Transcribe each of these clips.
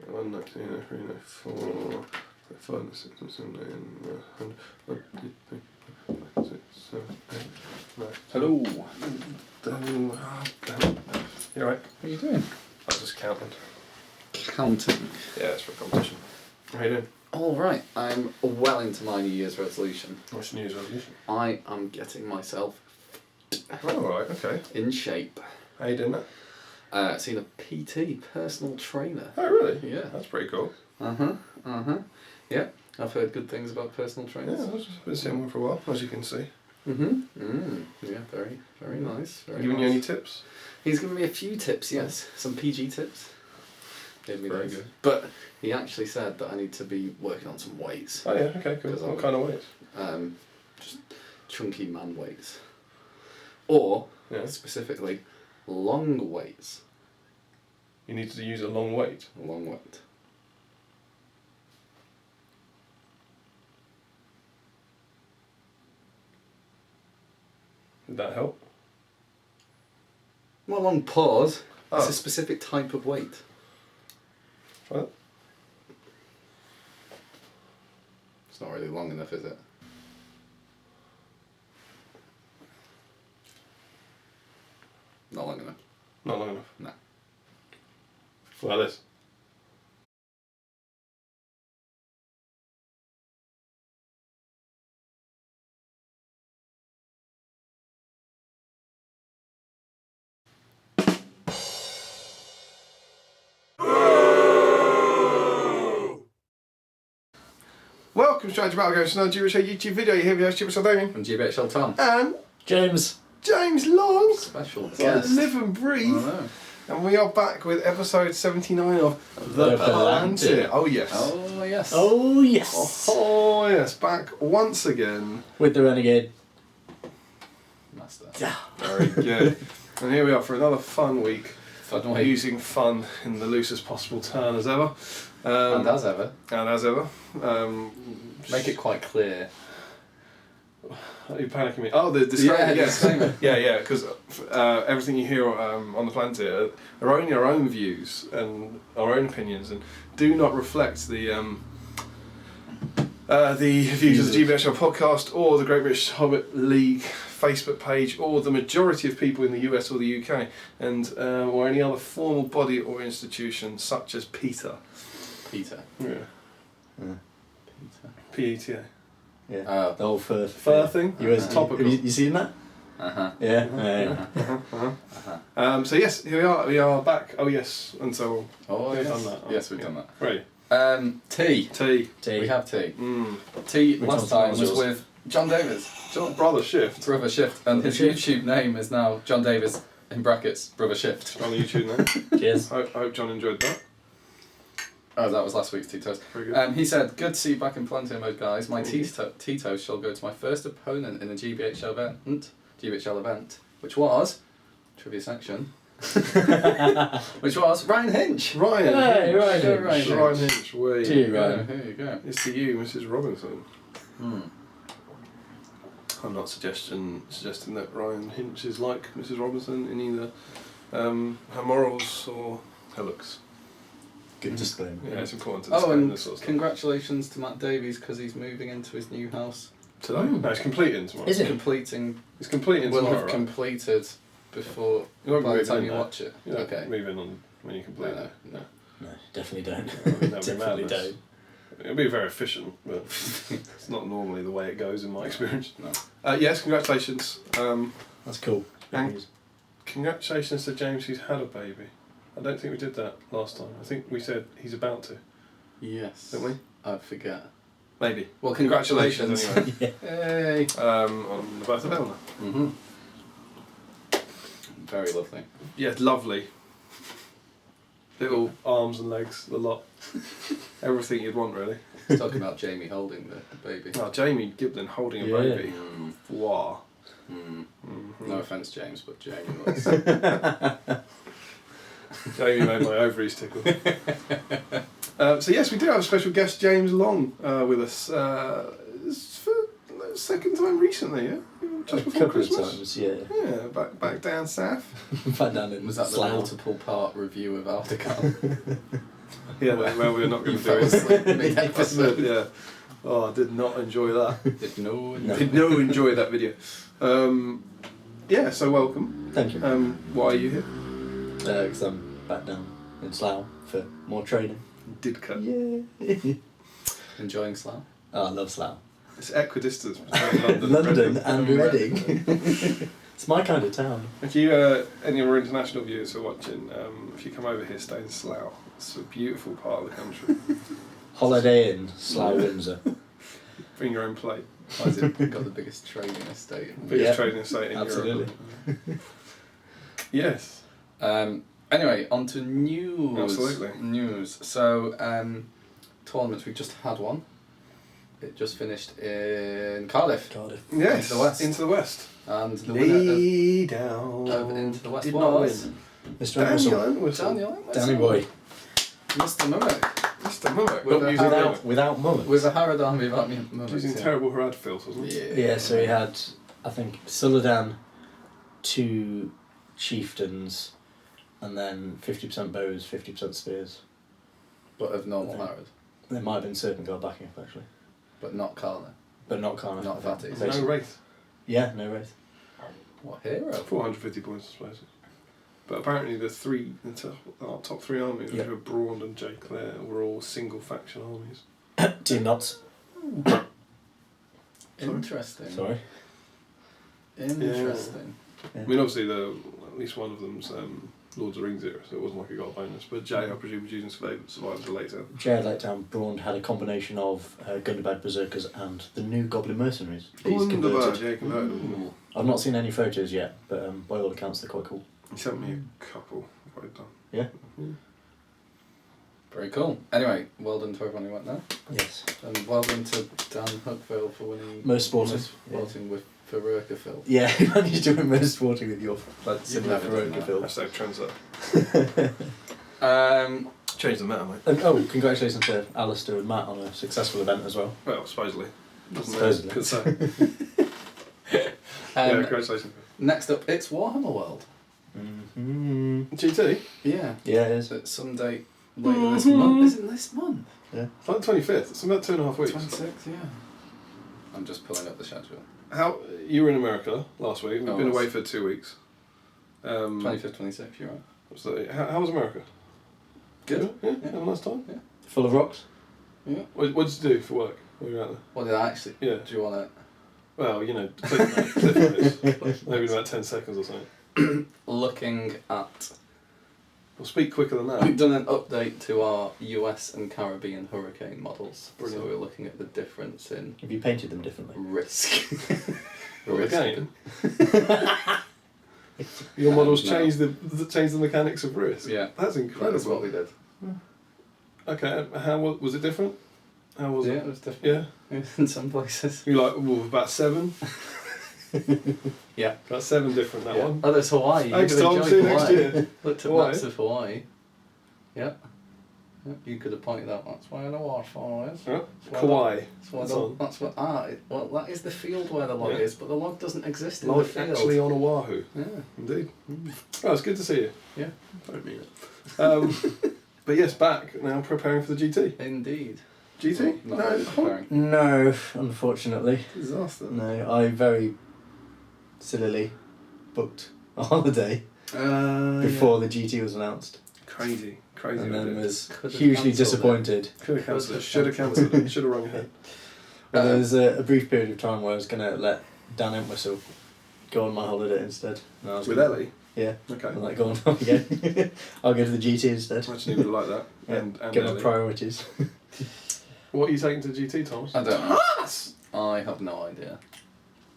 1, 19, 3, 4, 5, 6, 7, 8, 9, 6, 7, 8, 9. Hello. You alright? What are you doing? I was just counting. Counting? Yeah, it's for a competition. How you doing? Alright, I'm well into my New Year's resolution. What's your New Year's resolution? I am getting myself Alright, okay. in shape. How you doing that? Seen a PT, personal trainer. Oh really? Yeah. That's pretty cool. Yeah, I've heard good things about personal Yeah, trainers. I've been seeing one for a while, as you can see. Yeah, very nice. Very Giving nice. you any tips? He's given me a few tips, yes. Some PG tips. Gave me Very those. good. But he actually said that I need to be working on some weights. Oh yeah, okay, cool. What kind of weights? Just chunky man weights. Or, Yeah. specifically, long weights. You need to use a long weight. A long weight. Did that help? Not a long pause. Oh. It's a specific type of weight. What? It's not really long enough, is it? Not long enough. Not long enough. No. What about this? Welcome to Strategy Battle Games, another GBHL YouTube video. You're here with GBHL Damian. And GBHL Tom. And James Long. Special I guest. live and breathe. I know. And we are back with episode 79 of The Palantir. Palantir. Oh yes. Oh, yes. Oh yes! Oh yes, back once again. With the Renegade. Master. Very good. And here we are for another fun week. Fun weight. Using fun in the loosest possible turn as ever. And as ever. And as ever. Make it quite clear. Are you panicking me? Oh, the disclaimer. Yeah, Yes. disclaimer. Yeah, because everything you hear on the Palantir are only our own views and our own opinions, and do not reflect the views of the GBHL podcast or the Great British Hobbit League Facebook page or the majority of people in the US or the UK, and or any other formal body or institution such as PETA. Peter. Yeah. Peter. PETA. Yeah. The whole fur thing. US Topical. Have you seen that? Yeah. So yes, here we are. We are back. Oh yes, and so Oh, we've yes. done that. Yes, we've done that. Right. Tea. Tea. We have tea. Mm. Tea Which last one's time yours? was with John Davis. John Brother Shift. Brother Shift. And his YouTube name is now John Davis, in brackets, Brother Shift. On the YouTube now. Cheers. I hope John enjoyed that. Oh, that was last week's tea toast. Very good. He said, "Good to see you back in Palantir mode, guys. My tea toast shall go to my first opponent in the GBHL event, which was trivia section, which was Ryan Hinch. Ryan. Hey, Ryan Go, Hinch. Ryan Hinch. Ryan Hinch. Way. To you, Ryan. Here you go. It's to you, Mrs. Robinson. Hmm. I'm not suggesting that Ryan Hinch is like Mrs. Robinson in either her morals or her looks. Good disclaimer. Yeah, it's important to Oh, disclaim and this sort of stuff. congratulations to Matt Davies because he's moving into his new house. Today? No, it's completing tomorrow. Is it? It's completing Will tomorrow, have right? completed before You won't by the move time in you there. watch it. You don't Okay. move in on when you complete No, it. no. No, definitely don't. That'd be Definitely madness. don't. It'll be very efficient, but it's not normally the way it goes in my experience. No. Yes, congratulations. That's cool. And congratulations to James who's had a baby. I don't think we did that last time. I think we said he's about to, Yes. didn't we? I forget. Maybe. Well, Congratulations congratulations. anyway. Hey. On the birth of Eleanor. Mm-hmm. Very lovely. Yeah, lovely. Little arms and legs, a lot. Everything you'd want, really. Talking about Jamie holding the baby. Oh, Jamie Giblin holding a Yeah. baby. Mm. Wow. Mm. Mhm. No offence, James, but Jamie was. Jamie made my ovaries tickle. So yes, we do have a special guest, James Long, with us. It's for the second time recently, yeah? Just before couple of Christmas. times, yeah. Yeah, back down south. Back down in Was that the Slough. multiple part review of Outtakes? Yeah, where we're not going You to do fell asleep it. mid-episode. Yeah. Oh, I did not enjoy that. Did no. Did not enjoy that video. Yeah, so welcome. Thank you. Why are you here? Because I'm back down in Slough for more training. Did cut. Yeah. Enjoying Slough? Oh, I love Slough. It's equidistant between London, London and Reading. Reading. It's my kind of town. If you, any of our international viewers who are watching, if you come over here, stay in Slough. It's a beautiful part of the country. Holiday Inn, Slough, Windsor. Bring your own plate. Why has it got the biggest trading estate? Biggest Yeah, trading estate in absolutely. Europe. Yes. Anyway, on to news. Absolutely. News. So, tournaments, we just had one. It just finished in Cardiff. Yes. Into the West. Into the West. And the winner Lay down. of Into the West Did not was win. Mr. Russell. Daniel. Daniel. Danny boy. Mr. Mimic. Mr. Mimic. With Not a using Harad- Without mullets. With a Harad army of Mimics. Using terrible Harad filth, wasn't it? Yeah. Yeah, so he had, I think, Suladan, 2 chieftains, and then 50% bows, 50% spears. But of normal Okay. Harad. There might have been Serpent Guard backing up, actually. But not Karna. But not Karna. Not Fatties. No Wraith. Yeah, no Wraith. What hero? 450 points, I suppose. But apparently the top 3 armies, which Yeah. were Braun and J. Clare, were all single faction armies. Team Knots. Interesting. Sorry. Interesting. Yeah. I mean, obviously, at least one of them's Lords of the Rings era, so it wasn't like it got a bonus. But Jay, I presume, was using Survivors of later. Jared Letdown Braun had a combination of Gundabad Berserkers and the new Goblin Mercenaries. He's converted. Yeah, converted them. I've not seen any photos yet, but by all accounts they're quite cool. He sent me a couple. Quite done. Yeah? Very cool. Anyway, well done to everyone who went there. Yes. And well done to Dan Huckville for winning Most sporting. most sporting with Faruka Phil. Yeah, he managed to win most sporting with your similar never done Faroka that. Phil. Hashtag trendset. Change the meta, mate. And, oh, congratulations to Alistair and Matt on a successful event as well. Well, supposedly. Supposedly. Could say. Yeah, congratulations. Next up, it's Warhammer World. Mm-hmm. GT? Yeah. Yeah, it is. So it's some date later this month. Is it this month? Yeah. It's like the 25th. It's about 2.5 weeks. 26th, yeah. I'm just pulling up the schedule. How you were in America last week? We've Oh, been yes. away for 2 weeks. 25th, 26th, you're right. So how was America? Good. Yeah, have a nice time. Yeah. Full of rocks? Yeah. What did you do for work when you were out there? What did I actually Yeah. do? You want it? Well, you know, clip notes. Maybe about 10 seconds or something. Looking at... We'll speak quicker than that. We've done an update to our US and Caribbean hurricane models. Brilliant. So we're looking at the difference in Have you painted them differently? risk. Well, Risk. again, your models change the mechanics of risk. Yeah. That's incredible. That's what we did. Okay, how was it different? How was Yeah, it? it was different. Yeah, In some places. you like about 7. Yeah. About 7 different that Yeah. one. Oh, there's Hawaii. You Thanks, could Tom. enjoy See you next Hawaii. year. Looked at Hawaii. maps of Hawaii. Yeah. Yeah. You could have pointed out that's where the waterfall is. Right. That's where Kauai. That's where that's what well that is the field where the log Yeah. is, but the log doesn't exist in Like the field. actually on Oahu. Yeah. Indeed. Oh, it's good to see you. Yeah. Don't mean it. But yes, back now preparing for the GT. Indeed. GT? Not No, really preparing. No, unfortunately. disaster. No, I very sillily booked a holiday before the GT was announced. Crazy And then idea. was Could've hugely cancelled it. disappointed. Could have cancelled it. Could've Should have cancelled it. Should have rung ahead. But there was a brief period of time where I was going to let Dan Entwistle go on my holiday instead. And I was With gonna- Ellie? Yeah. Okay. I'm like, go on, I'll go. I'll go to the GT instead. I actually would like that. Yeah, And get my Ellie. priorities. What are you taking to GT, Thomas? I don't know. I have no idea.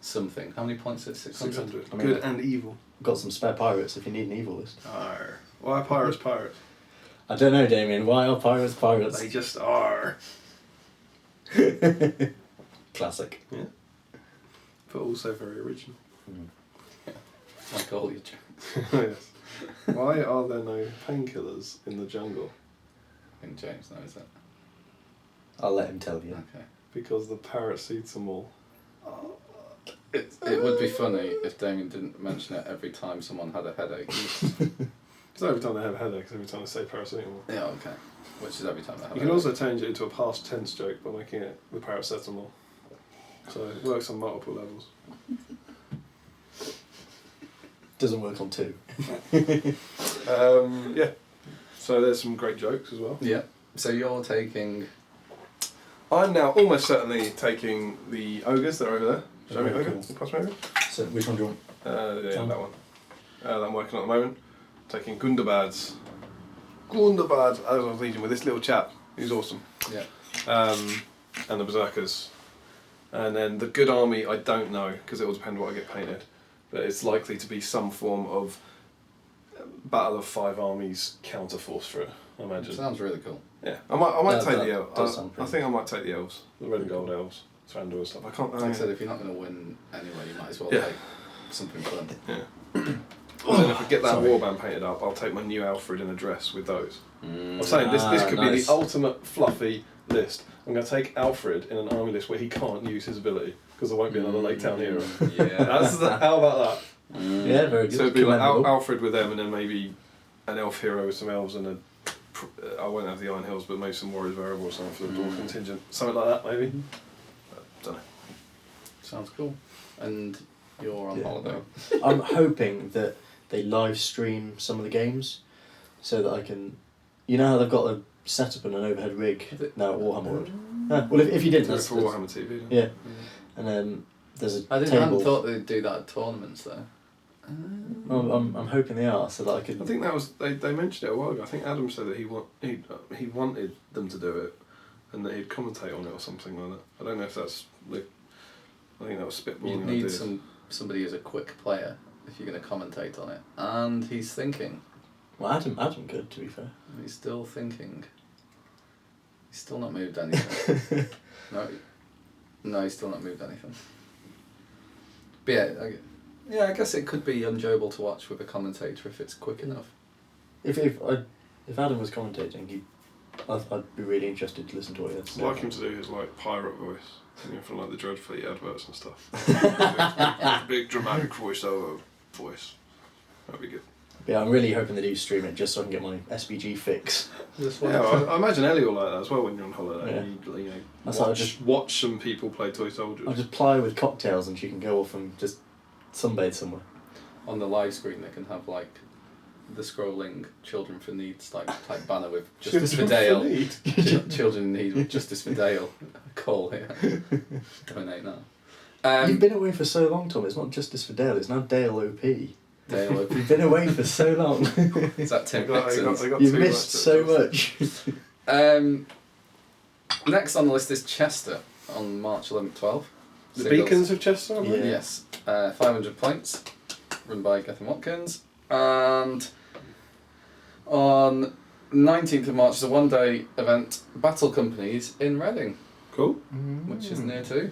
Something. How many points is it? 600? 600. I mean, Good and evil. Got some spare pirates if you need an evil list. Arr. Why are pirates pirates? I don't know, Damien. Why are pirates pirates? They just are. Classic. Yeah. But also very original. Like all your jokes. Yes. Why are there no painkillers in the jungle? I think James knows it. I'll let him tell you. Okay. Because the parrots eat them all. It would be funny if Damian didn't mention it every time someone had a headache. Because every time they have headaches, every time they say paracetamol. Yeah, okay. Which is every time they have You can also change it into a past tense joke by making it with paracetamol. So it works on multiple levels. Doesn't work on 2. Yeah. So there's some great jokes as well. Yeah. So you're taking... I'm now almost certainly taking the ogres that are over there. Show me ogre. Cool. Can you pass me over? So which one do you want? Yeah, John? that one. That I'm working on at the moment. Taking Gundabad's. Gundabad, as I was leading with this little chap, who's awesome. Yeah. And the Berserkers. And then the Good Army, I don't know, because it will depend what I get painted. But it's likely to be some form of Battle of Five Armies counterforce for it, I imagine. Sounds really cool. Yeah, I might take the does elves. sound I pretty think I might take the elves, the red and gold elves, Thranduil and stuff. I can't. Like I said, if you're not going to win anyway, you might as well Yeah. take something fun. Yeah. And then if I get that warband painted up, I'll take my new Alfred in a dress with those. I'm saying this could be nice. the ultimate fluffy list. I'm going to take Alfred in an army list where he can't use his ability because there won't be another Lake Town hero. Yeah. How about Yeah, very that? good. So it'd be like Commendable. Alfred with them, and then maybe an elf hero with some elves and I won't have the Iron Hills, but maybe some Warriors Variable or something for the dwarf contingent, something like that maybe. Don't know. Sounds cool. And you're on Yeah. holiday. I'm hoping that they live stream some of the games so that I can... You know how they've got a setup and an overhead rig now at Warhammer World? Well, if you didn't, Do it that's... for Warhammer TV. don't Yeah. And then there's a I table... hadn't thought they'd do that at tournaments though. I'm hoping they are, so that I can... I think that was they mentioned it a while ago. I think Adam said that he wanted them to do it, and that he'd commentate on it or something like that. I don't know if that's I think that was spitballing. You'd need ideas. somebody who's a quick player if you're going to commentate on it. And he's thinking. Well, Adam could, to be fair. He's still thinking. He's still not moved anything. No, he's still not moved anything. But yeah, I guess it could be enjoyable to watch with a commentator if it's quick enough. If Adam was commentating, I'd be really interested to listen to what he had to I'd say. like him to do his pirate voice, from like the Dreadfleet adverts and stuff. Big dramatic voiceover voice. That'd be good. Yeah, I'm really hoping they do stream it just so I can get my SBG fix. Yeah, I imagine Ellie will like that as well when you're on holiday. Yeah. You That's how I watch some people play toy soldiers. I'll just ply her with cocktails and she can go off and just sunbathe somewhere. On the live screen, they can have the scrolling Children for Needs type banner with Justice for Dale. Children in Need with Justice for Dale. Call here. Donate now. You've been away for so long, Tom. It's not Justice for Dale. It's now Dale OP. Dale OP. You've been away for so long. Is that Tim They got You've too missed so much. Next on the list is Chester on March 11th, 12th. The Beacons of Chester. Yeah. Yes. 500 points, run by Gethin Watkins. And on 19th of March is a one-day event, Battle Companies in Reading, Cool. which is near to.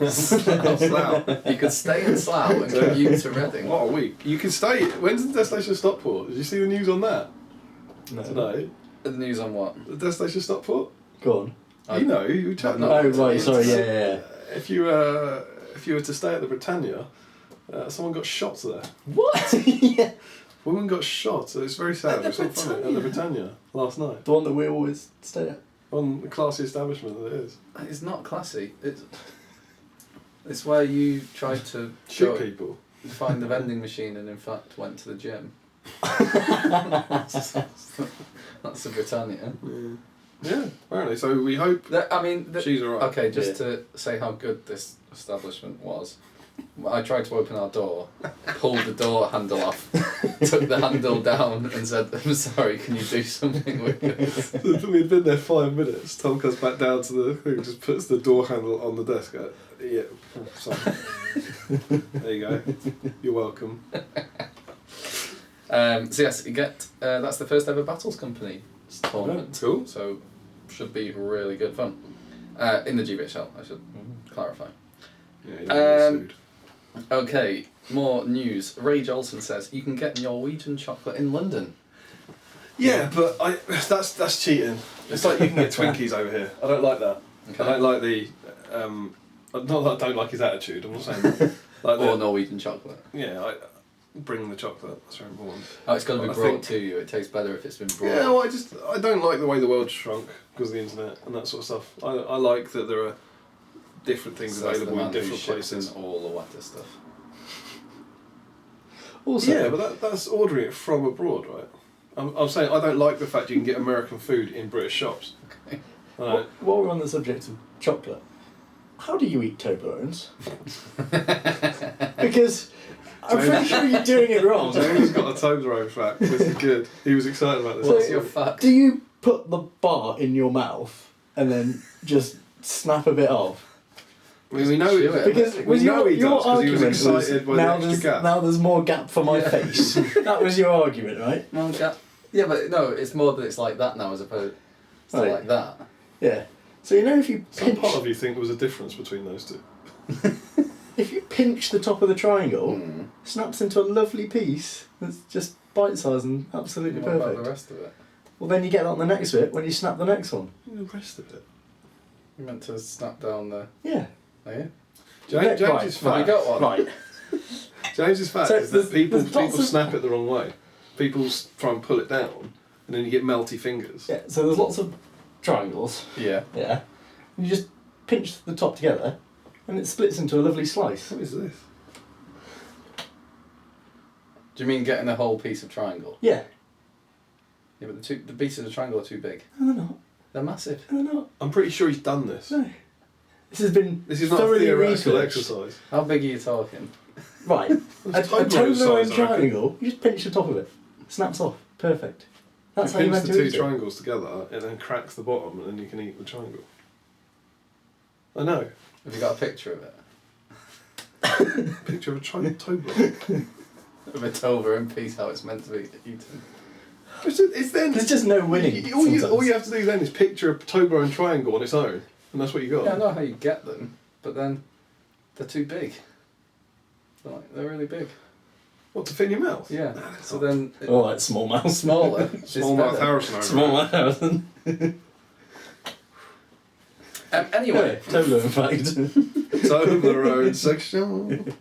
Slough. You could stay in Slough and commute to Reading. What a week. You can stay. When's the Destination Stockport? Did you see the news on that No. today? The news on what? The Destination Stockport? Go on. You were chatting No. about Oh, it. right, sorry, yeah. If you were to stay at the Britannia, someone got shot there. What? Yeah. Woman got shot. It's very sad. It's not funny. At the Britannia last night. The one that we always stay at. On the classy establishment that it is. It's not classy. It's where you tried to Shoot people. find the vending machine and in fact went to the gym. That's the Britannia. Yeah, apparently. So we hope she's alright. Okay, just to say how good this establishment was. I tried to open our door, pulled the door handle off, took the handle down and said, "I'm sorry, can you do something with this?" We'd been there 5 minutes. Tom comes back down to the thing, just puts the door handle on the desk. Yeah, sorry. There you go. You're welcome. So yes, you get that's the first ever Battles Company tournament. Yeah, cool. So should be really good fun. In the GBHL, I should clarify. Yeah, you don't get sued. Okay, more news. Ray Jolson says you can get Norwegian chocolate in London. Yeah, but that's cheating. It's like you can get Twinkies over here. I don't like that. Okay. I don't like the. Not that I don't like his attitude. I'm not saying. Like Or Norwegian chocolate. Yeah, bring the chocolate. That's very important. Oh, it's got to be I brought think- to you. It tastes better if it's been brought. Yeah, well, I don't like the way the world shrunk because of the internet and that sort of stuff. I like that there are different things So that's the available in man who different ships places. in all the wetter stuff. Also, Yeah, but that's ordering it from abroad, right? I'm saying I don't like the fact you can get American food in British shops. Okay. while we're on the subject of chocolate, how do you eat Toblerones? Because I'm pretty sure you're doing it wrong. Jamie's got a Toblerone fact. This is good. He was excited about this. What's your fact? Do you put the bar in your mouth and then just snap a bit off? I mean, we know Chew it. Because we was know your, he your does because he was argument excited by the now extra there's gap. now there's more gap for my Yeah. face. That was your argument, right? No, yeah, but no, it's more that it's like that now as opposed to Right. like that. Yeah. So you know if you Some pinch part of you think there was a difference between those two. if you pinch the top of the triangle, Mm. snaps into a lovely piece that's just bite sized and absolutely What about perfect. the rest of it? Well, then you get that on the next bit when you snap the next one. The rest of it. You meant to snap down the. Yeah. Oh yeah. James's Right, fact. Have you got one? Right. James's fact So is that there's people lots of- snap it the wrong way. People try and pull it down, and then you get melty fingers. Yeah. So there's lots of triangles. Yeah. Yeah. And you just pinch the top together, and it splits into a lovely slice. What is this? Do you mean getting a whole piece of triangle? Yeah. Yeah, but the pieces of triangle are too big. No, they're not. They're massive. No, they're not. I'm pretty sure he's done this. No. This has been This is not a thoroughly theoretical researched. exercise. How big are you talking? Right. a Toblerone Toblerone size, I reckon. triangle, you just pinch the top of it. Snaps off. Perfect. That's how you you pinch meant the to two eat it. triangles together, and then cracks the bottom, and then you can eat the triangle. I know. Have you got a picture of it? Picture of a Toblerone. Of a Toblerone piece, how it's meant to be eaten. It's then. There's just no winning. All you sometimes. have to do then is picture a Toblerone triangle on its own, and that's what you got. Yeah, I know how you get them, but then they're too big. They're really big. What, to fit in your mouth? Yeah. Nah, that's So not- then All right, small mouth. smaller. is Small mouth better. Harrison over Small here. mouth. Anyway, Toblerone fact. Toblerone section.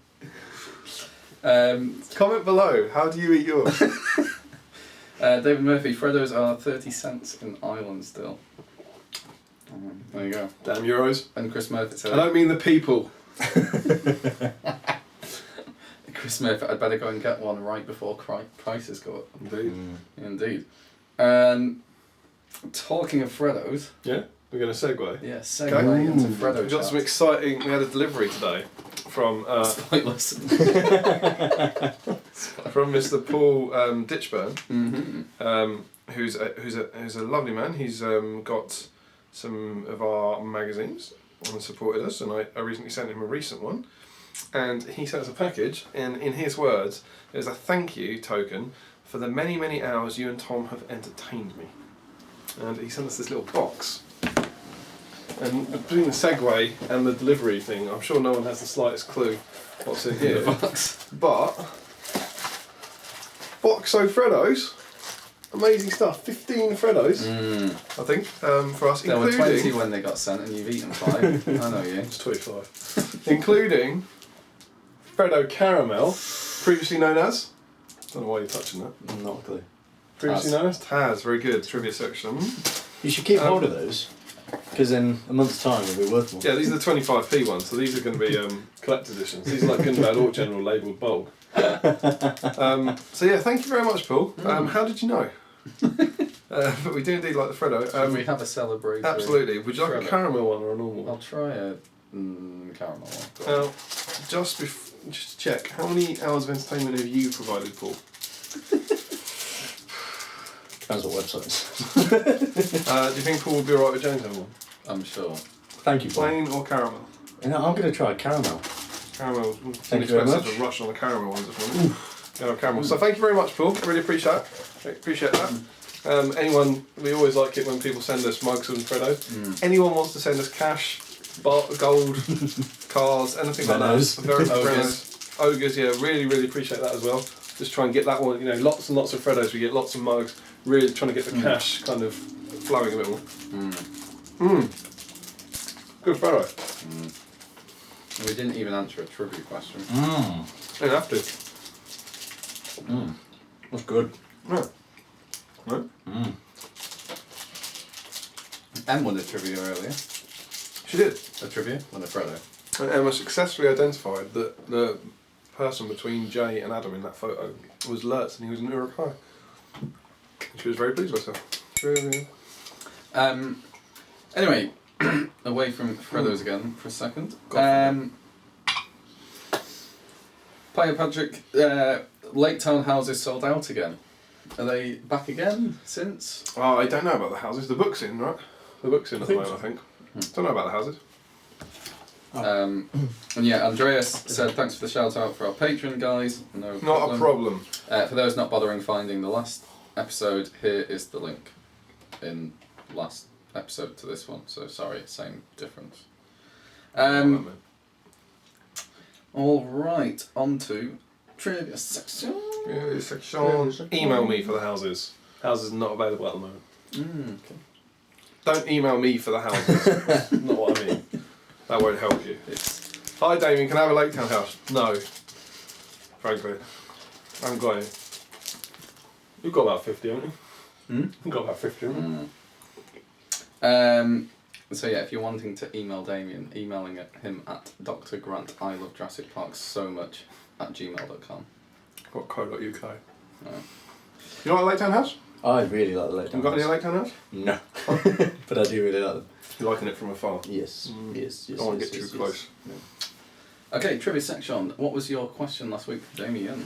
Comment below. How do you eat yours? David Murphy, Freddos are 30 cents in Ireland still. There you go. Damn euros. And Chris Murphy I said, don't mean the people. Chris Murphy, I'd better go and get one right before prices go up. Indeed. Indeed. Talking of Freddos, Yeah. We're going to segue. yeah, segue into Freddo We've got some chat. exciting. We had a delivery today from Pointless. from Mr. Paul Ditchburn, Mm-hmm. who's a lovely man. He's got some of our magazines and supported us, and I recently sent him a recent one. And he sent us a package, and in his words, it was a thank you token for the many, many hours you and Tom have entertained me. And he sent us this little box. And between the segue and the delivery thing, I'm sure no one has the slightest clue what's in here. But Boxo Freddos, amazing stuff. 15 Freddos, I think, for us, There were including 20 when they got sent and you've eaten 5. I know you. it's 25, including Freddo Caramel, previously known as. Don't know why you're touching that. Not a clue. Previously known as Taz. Very good trivia section. You should keep hold of those, because in a month's time they'll be worth more. Yeah, these are the 25p ones, so these are going to be collector's editions. These are like good and bad or general labelled bulk. So yeah, thank you very much, Paul. How did you know? But we do indeed like the Freddo. Should we have a celebratory? Absolutely. Would you like a Freddo? caramel one or a normal I'll one? try a caramel one. Go on. Now, just to check, how many hours of entertainment have you provided, Paul? Depends what websites. Do you think Paul would be alright with James having one? I'm sure. Thank you, Paul. Plain or caramel? You know, I'm going to try caramel. Caramel. Thank you very much. To rush on the caramel ones this morning. Yeah, caramel. So thank you very much, Paul. I really appreciate that. Anyone, we always like it when people send us mugs and Freddo. Anyone wants to send us cash, gold, cars, anything like Mennos. that. Very Ogres. Ogres, yeah, really, really appreciate that as well. Just try and get that one, lots and lots of Freddos, we get lots of mugs, really trying to get the cash kind of flowing a bit more. Good Freddo. We didn't even answer a trivia question. You don't have to. That's good. Yeah. No? Em won a trivia earlier. She did. A trivia? Won a Frodo. And Emma successfully identified that the person between Jay and Adam in that photo was Lurtz and he was in Uruguay. She was very pleased with herself. Anyway, away from Frodo's again for a second. Player Patrick, Lake Town houses sold out again. Are they back again since? Oh, I don't know about the houses. The book's in, right? The book's in at the moment, I think. Don't know about the houses. And yeah, Andreas said thanks for the shout out for our Patreon guys. No problem. Not a problem. For those not bothering finding the last episode, here is the link in last episode to this one. So sorry, same difference. All right, on to trivia section. Yeah, section. Email me for the houses. Houses are not available at the moment. Okay. Don't email me for the houses. That's not what I mean. That won't help you. Hi Damian, can I have a Lake Town house? No. Frankly. I haven't got any. You've got about 50, haven't you? You've got about 50, haven't you? So yeah, if you're wanting to email Damian, emailing him at Dr. Grant, I love Jurassic Park so much at gmail.com. .co.uk. No. You like a Lake Town house? I really like the Lake Town You got any house. Lake Town house? No. But I do really like them. You're liking it from afar? Yes. Yes. I don't want to get too close. Okay, trivia section. What was your question last week, Damian?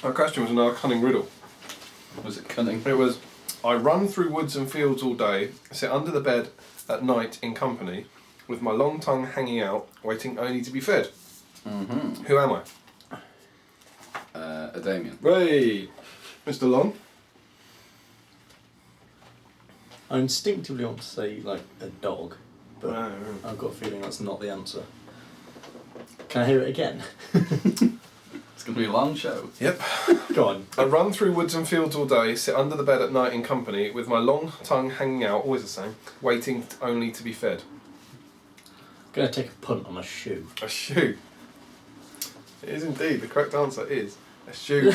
My question was another cunning riddle. Was it cunning? It was, I run through woods and fields all day, sit under the bed at night in company, with my long tongue hanging out, waiting only to be fed. Who am I? A Damian. Hey, Mr. Long. I instinctively want to say like a dog, but No. I've got a feeling that's not the answer. Can I hear it again? It's going to be a long show. Yep. Go on. I run through woods and fields all day, sit under the bed at night in company, with my long tongue hanging out, always the same, waiting only to be fed. I'm going to take a punt on a shoe. A shoe. It is indeed. The correct answer is a shoe.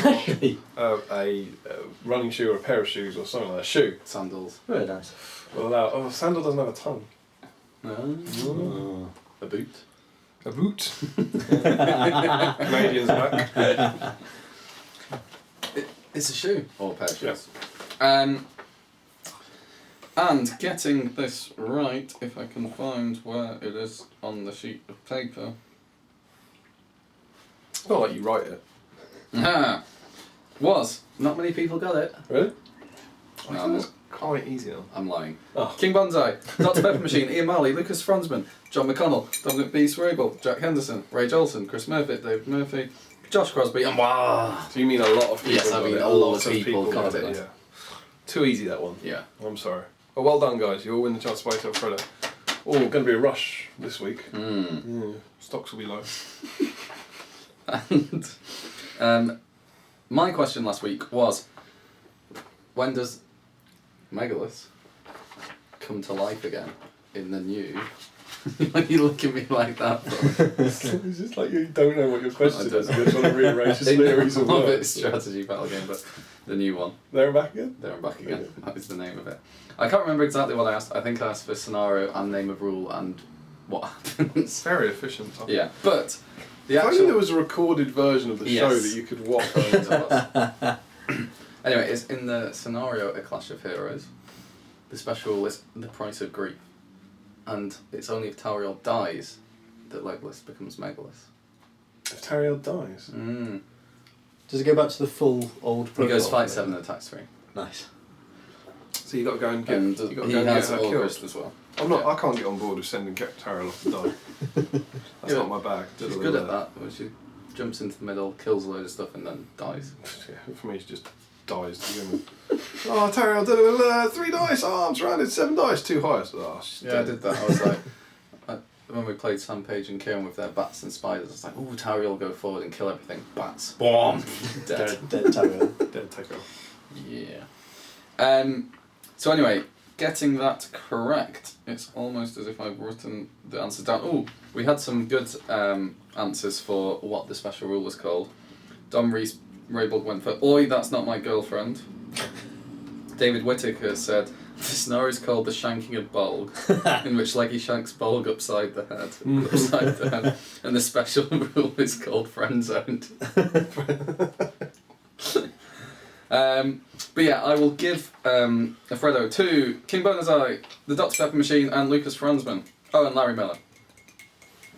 a running shoe or a pair of shoes or something like that. A shoe. Sandals. Very nice. Well, a sandal doesn't have a tongue. A boot. A boot. Canadians back. It's a shoe. Or a pair of shoes. Yes. And getting this right, if I can find where it is on the sheet of paper. It's not like you write it. Was. Not many people got it. Really? No, It's quite easy now. I'm lying. Oh. King Bonsai, Dr. Pepper Machine, Ian Marley, Lucas Franzman, John McConnell, Dominic B. Srabel, Jack Henderson, Ray Jolson, Chris Murphy, Dave Murphy, Josh Crosby, and wow! So you mean a lot of people? Yes, I got mean it. a lot of Lots people got it. Yeah. Too easy that one. Yeah. I'm sorry. Well, well done, guys. You all win the chance to buy yourself Frodo. Oh, going to be a rush this week. Stocks will be low. And my question last week was, when does Megalith come to life again in the new? Why are you looking at me like that? It's just like you don't know what your question I don't is. know. You're trying to rearrange a series of Of words. it's strategy battle game, but the new one. There and back again? There and back again. That is the name of it. I can't remember exactly what I asked. I think I asked for scenario and name of rule and what happens. Very efficient. Yeah, but the If only there actual. was a recorded version of the show Yes. that you could watch. Anyway, it's in the scenario A Clash of Heroes. The special is The Price of Grief. And it's only if Tauriel dies that Legolas becomes Megalith. If Tariel dies. Does it go back to the full old He goes protocol? fight 7 and attacks 3. Nice. So you got to go and get. And You got to he go and get has her killed. August as well. I'm not. Yeah. I can't get on board with sending Tariel off to die. That's Yeah. not my bag. She's good at that. When she jumps into the middle, kills a load of stuff and then dies. Yeah, for me, she just dies to begin with. Oh, Tariel, 3 dice. Oh, I'm surrounded. 7 dice. 2 highest. Oh, she's Yeah, I dead. did that. I was like, when we played Sam Page and Kieran with their bats and spiders, I was like, ooh, Tauriel will go forward and kill everything. Bats. Boom! Dead. Dead Terrier. Dead. Take her. Yeah. So anyway, getting that correct, it's almost as if I've written the answers down. Oh, we had some good answers for what the special rule was called. Dom Reese Raybold went for "Oi, that's not my girlfriend." David Whittaker said, "The scenario is called the shanking of Bolg, in which Leggy shanks Bolg upside the head, and the special rule is called friend zoned." But yeah, I will give Alfredo to King Bonazai, the Dr. Pepper Machine, and Lucas Franzman. Oh, and Larry Miller.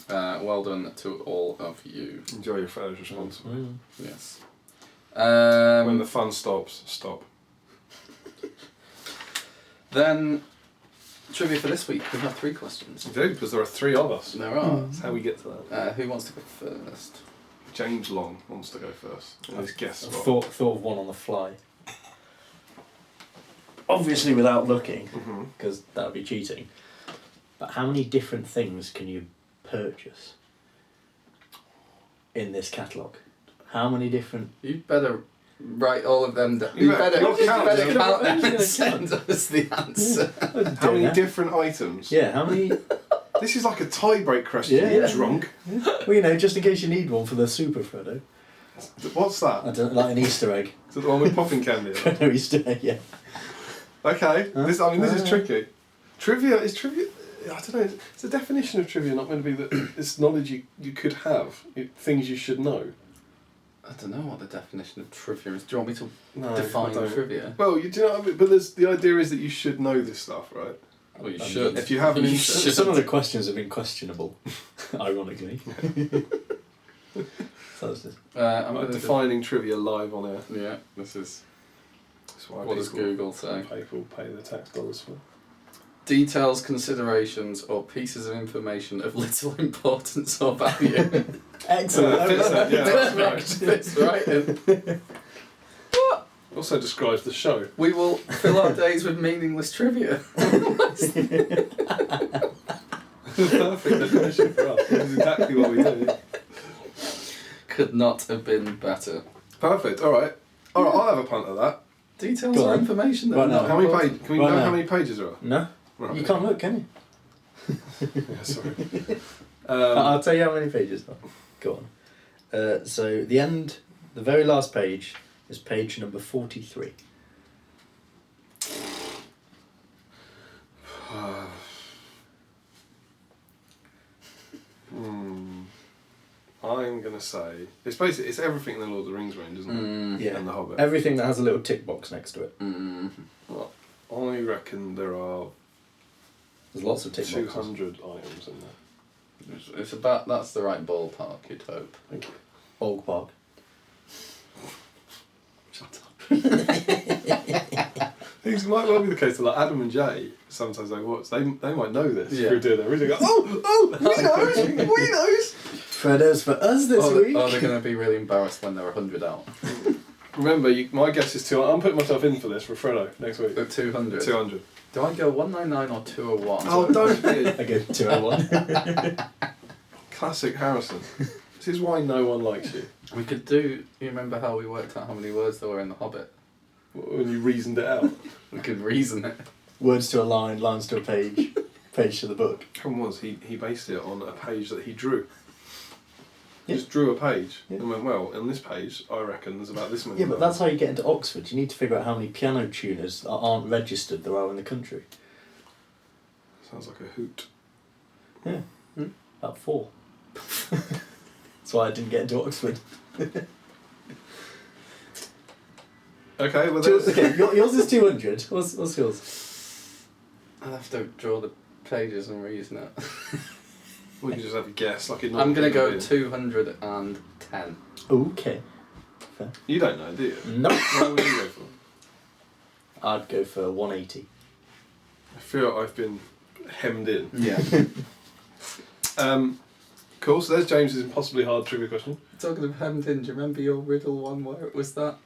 Well done to all of you. Enjoy your photos responsibly. Yes. When the fun stops, stop. Then, trivia for this week. We have 3 questions. You do, because there are 3 of us. There are. That's how we get to that. Who wants to go first? James Long wants to go first. In his guest spot. Thought of one on the fly. Obviously without looking, because that would be cheating. But how many different things can you purchase in this catalogue? How many different... You better write all of them down. You You better count them and count. send us the answer. How many different items? Yeah, how many... This is like a tie-break question, Yeah. you drunk. Well, you know, just in case you need one for the Super Freddo. What's that? I don't like an Easter egg. Is it the one with popping candy? Freddo Easter egg, yeah. Okay, this is tricky. Trivia. I don't know. It's the definition of trivia not going to be that it's knowledge you could have, things you should know. I don't know what the definition of trivia is. Do you want me to No, define I don't. Trivia? Well, you do know what I mean? But the idea is that you should know this stuff, right? Well, you should. If you have an You interest. should. Some of the questions have been questionable, ironically. So it's just... I'm Like gonna defining trivia live on air. Yeah, this is... That's why What does Google say? People pay the tax dollars for. Details, considerations, or pieces of information of little importance or value. Excellent. Fits that, yeah, that's right. Fits right in. Also describes the show. We will fill our days with meaningless trivia. Perfect definition for us. This is exactly what we do. Could not have been better. Perfect. All right. I'll have a punt at that. Details Go or on. information that Right are now. not How many important. pages? Can we Right know now. how many pages there are? No? Right. You can't look, can you? Yeah, sorry. I'll tell you how many pages though. Go on. So the very last page is page number 43. I'm gonna say it's basically everything in the Lord of the Rings range, isn't it? Yeah. And the Hobbit. Everything that has a little tick box next to it. Well, I reckon there are There's lots of tick boxes. 200 items in there. It's about, that's the right ballpark, you'd hope. Thank you. Old Park. Shut up. It might well be the case that like Adam and Jay sometimes they watch. They might know this. Yeah. Through doing their reading. Go, oh, we knows, we knows. Freddo's for us this week. They're going to be really embarrassed when they're 100 out. Remember, my guess is 200. I'm putting myself in for this for Fredo next week. At 200. 200. Do I go 199 or 201? Oh, don't be. I go 201. Classic Harrison. This is why no one likes you. We could do... You remember how we worked out how many words there were in The Hobbit? When you reasoned it out. We could reason it. Words to a line, lines to a page, page to the book. The problem was he based it on a page that he drew. He Yeah. just drew a page Yeah. and went, well, on this page, I reckon there's about this many. Yeah, but that's how you get into Oxford. You need to figure out how many piano tuners that aren't registered there are in the country. Sounds like a hoot. Yeah, about 4. That's why I didn't get into Oxford. Okay, well, Okay, yours is 200. What's yours? I'll have to draw the pages and reason it. we can just have a guess. Like it I'm going to go normally 210. Okay. is. You don't know, do you? Nope. What would you go for? I'd go for 180. I feel I've been hemmed in. Yeah. Cool, so there's James's impossibly hard trivia question. Talking of hemmed in, do you remember your riddle one where it was that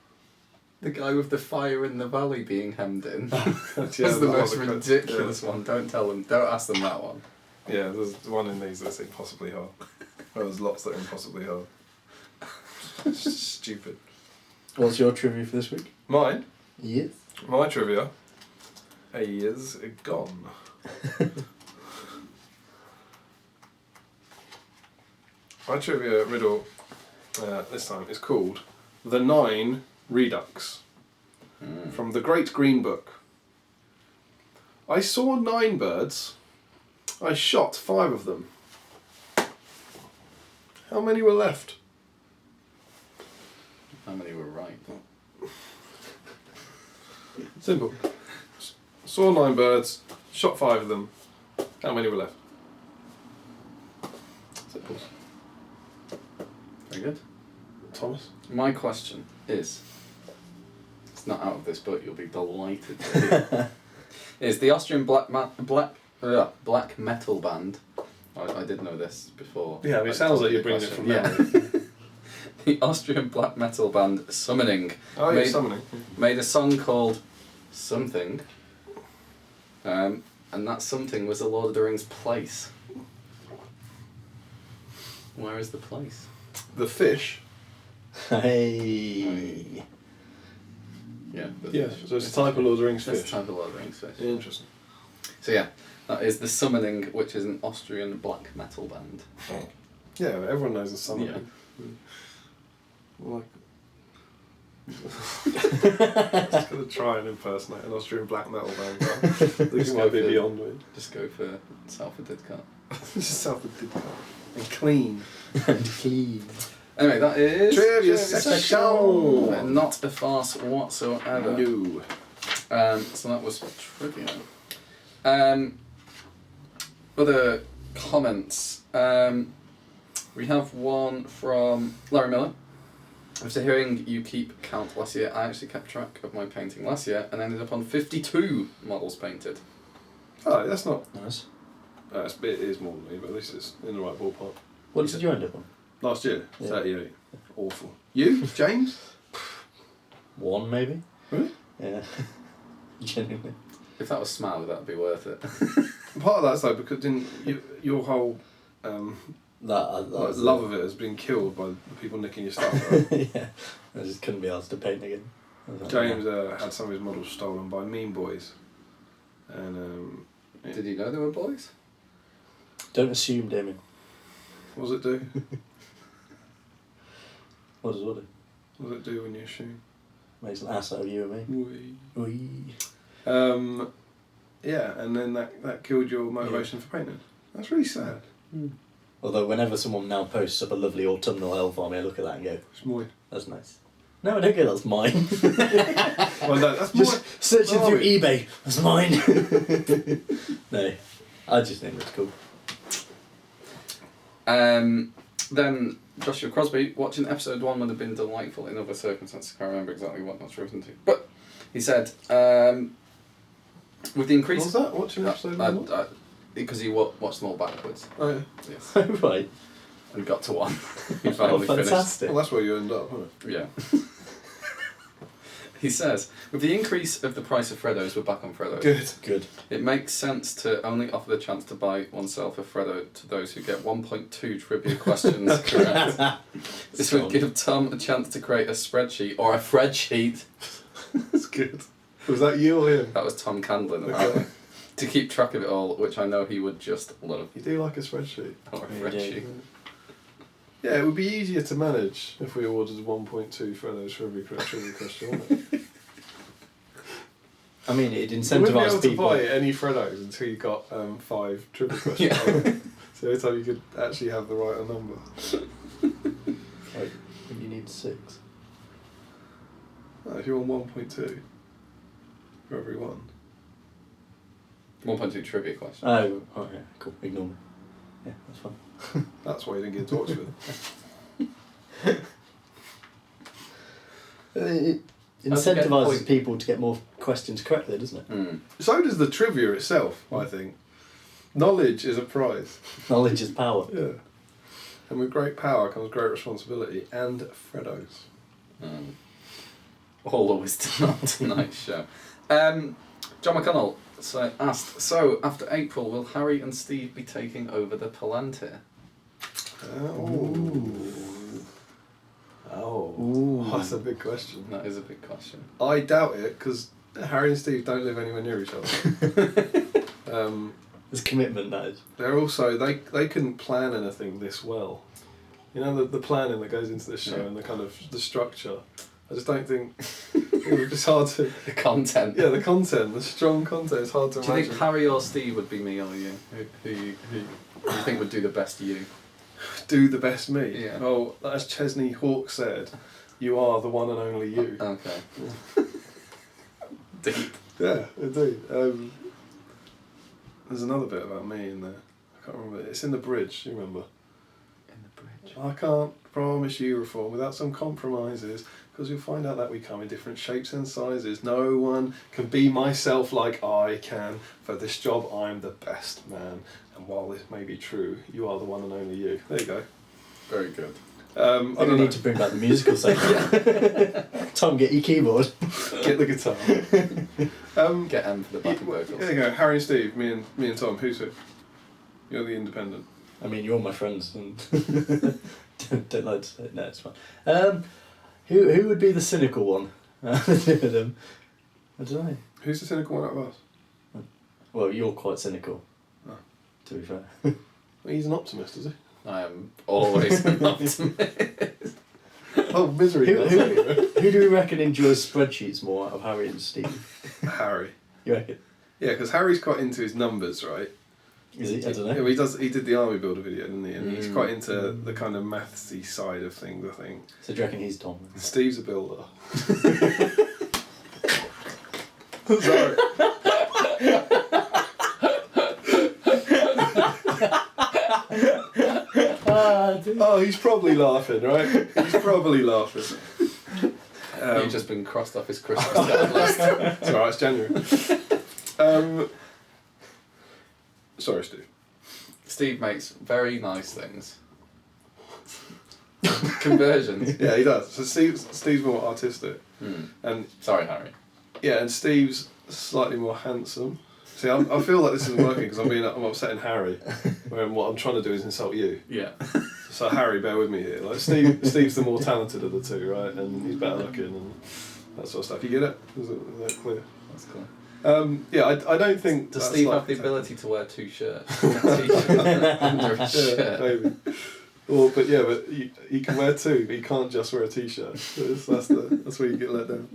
the guy with the fire in the valley being hemmed in? That's Yeah, the most other ridiculous one. Don't ask them that one. Yeah, there's one in these that's impossibly hard. Well, there's lots that are impossibly hard. It's just stupid. What's your trivia for this week? Mine? Yes. My trivia is gone. My trivia riddle this time is called the 9 Redux from the Great Green Book. I saw 9 birds. I shot 5 of them. How many were left? How many were right? Simple. Saw 9 birds, shot 5 of them. How many were left? Simple. Very good. Thomas? My question is, it's not out of this book, you'll be delighted. Is the Austrian black metal band, I did know this before. Yeah, I mean, it sounds like you're bringing it from memory. The Austrian black metal band Summoning Summoning. made a song called Something, and that something was the Lord of the Rings place. Where is the place? The fish. Hey. Yeah. Yeah, so it's a type of Lord of the Rings That's fish. the type of Lord of the Rings fish. Interesting. So yeah, that is the Summoning, which is an Austrian black metal band. Yeah, everyone knows the Summoning. Like, just gonna try and impersonate an Austrian black metal band. This might be beyond me. Just go for Salford Didcot. Just self did that. And clean. And clean. Anyway, that is Trivia section. Not a farce whatsoever. No. So that was trivia. Other comments. We have one from Larry Miller. After hearing you keep count last year, I actually kept track of my painting last year and ended up on 52 models painted. Oh, that's not. Nice. It is more than me, but at least it's in the right ballpark. What did you end up on? Last year, Yeah. 38. Awful. You, James? 1 maybe? Really? Yeah. Genuinely. If that was Smiley, that would be worth it. Part of that's though because your whole love of it has been killed by the people nicking your stuff. Right? Yeah. I just couldn't be asked to paint again. James had some of his models stolen by mean boys. And Did you know they were boys? Don't assume, Damian. what does it do? What does what do? What does it do when you assume? Makes an ass out of you and me. Wee. Yeah, and then that killed your motivation for painting. That's really sad. Although whenever someone now posts up a lovely autumnal elf army, I look at that and go, It's mine. that's nice. No, I don't go, that's mine. Well, no, that's Just mine. searching Oh, through eBay, that's mine. No, I just think it's cool. Then Joshua Crosby, watching episode 1 would have been delightful in other circumstances. I can't remember exactly what that's written to. But he said, with the increase... What was that? Watching episode 1? Because he watched them all backwards. Oh, yeah. Yes. Right. And got to one. He finally finished. Fantastic. Well, that's where you end up, isn't it? Yeah. He says, with the increase of the price of Freddos, we're back on Freddos. Good. It makes sense to only offer the chance to buy oneself a Freddo to those who get 1.2 trivia questions correct. This would give Tom a chance to create a spreadsheet or a Fredsheet. That's good. Was that you or him? That was Tom Candlin, apparently. Okay. To keep track of it all, which I know he would just love. You do like a spreadsheet. Or a Yeah, Fredsheet. Yeah, it would be easier to manage if we ordered 1.2 Freddos for every trivia question, wouldn't it? I mean, it'd You wouldn't be incentivise able to people. buy any Freddos until you got 5 trivia questions. Yeah. So every time you could actually have the right number. Like, you need 6. No, if you're on 1.2 for every one. 1.2 trivia question. Oh, yeah, cool. Ignore me. Yeah, that's fine. That's why you didn't get to Oxford. It How's it get incentivises point? people to get more questions correctly, doesn't it? Mm. So does the trivia itself, I think. Knowledge is a prize. Knowledge is power. Yeah. And with great power comes great responsibility and Freddos. All the wisdom on tonight's show. John McConnell asked, so after April, will Harry and Steve be taking over the Palantir? Oh, that's a big question. That is a big question. I doubt it because Harry and Steve don't live anywhere near each other. There's commitment, that is. They're also they couldn't plan anything this well You know, the planning that goes into this show and the kind of the structure. I just don't think it's hard to. The content. Yeah, the content, the strong content. It's hard to imagine. Do you think Harry or Steve would be me or you? Who you think would do the best you? Do the best me? Yeah. Well, as Chesney Hawke said, you are the one and only you. Okay. Deep. Yeah, indeed. There's another bit about me in there. I can't remember. It's in the bridge. You remember? In the bridge. I can't promise you reform without some compromises, because you'll find out that we come in different shapes and sizes. No one can be myself like I can. For this job, I'm the best man. And while this may be true, you are the one and only you. There you go. Very good. I don't need to bring back the musical section. Tom, get your keyboard. Get the guitar. Get M for the backing vocals. There you go. Harry and Steve, me and Tom. Who's who? You're the independent. I mean, you're my friends, and don't like to say it. No, it's fine. Who would be the cynical one? I don't know. Who's the cynical one out of us? Well, you're quite cynical. Oh. To be fair. Well, he's an optimist, is he? I am always an optimist. Oh, misery. Who do we reckon enjoys spreadsheets more out of Harry and Steve? Harry. You reckon? Yeah, because Harry's quite into his numbers, right? Is he? I don't know. Yeah, well, he did the army builder video, didn't he? And he's quite into the kind of mathsy side of things, I think. So do you reckon he's Tom? Steve's a builder. Sorry. Oh, he's probably laughing, right? He's probably laughing. You've just been crossed off his Christmas list. It's alright, it's January. Sorry, Steve. Steve makes very nice things. Conversions. Yeah, he does. So Steve's more artistic. And sorry, Harry. yeah, and Steve's slightly more handsome. See, I feel like this isn't working because I'm upsetting Harry, when what I'm trying to do is insult you. Yeah. So Harry, bear with me here. Like Steve's the more talented of the two, right? And he's better looking and that sort of stuff. You get it? Is that clear? That's cool. Yeah, I don't think. Does that's Steve like have the ability to wear two shirts? A t-shirt under a shirt. Yeah, maybe. Well, but he can wear two, but he can't just wear a t-shirt. That's where you get let down.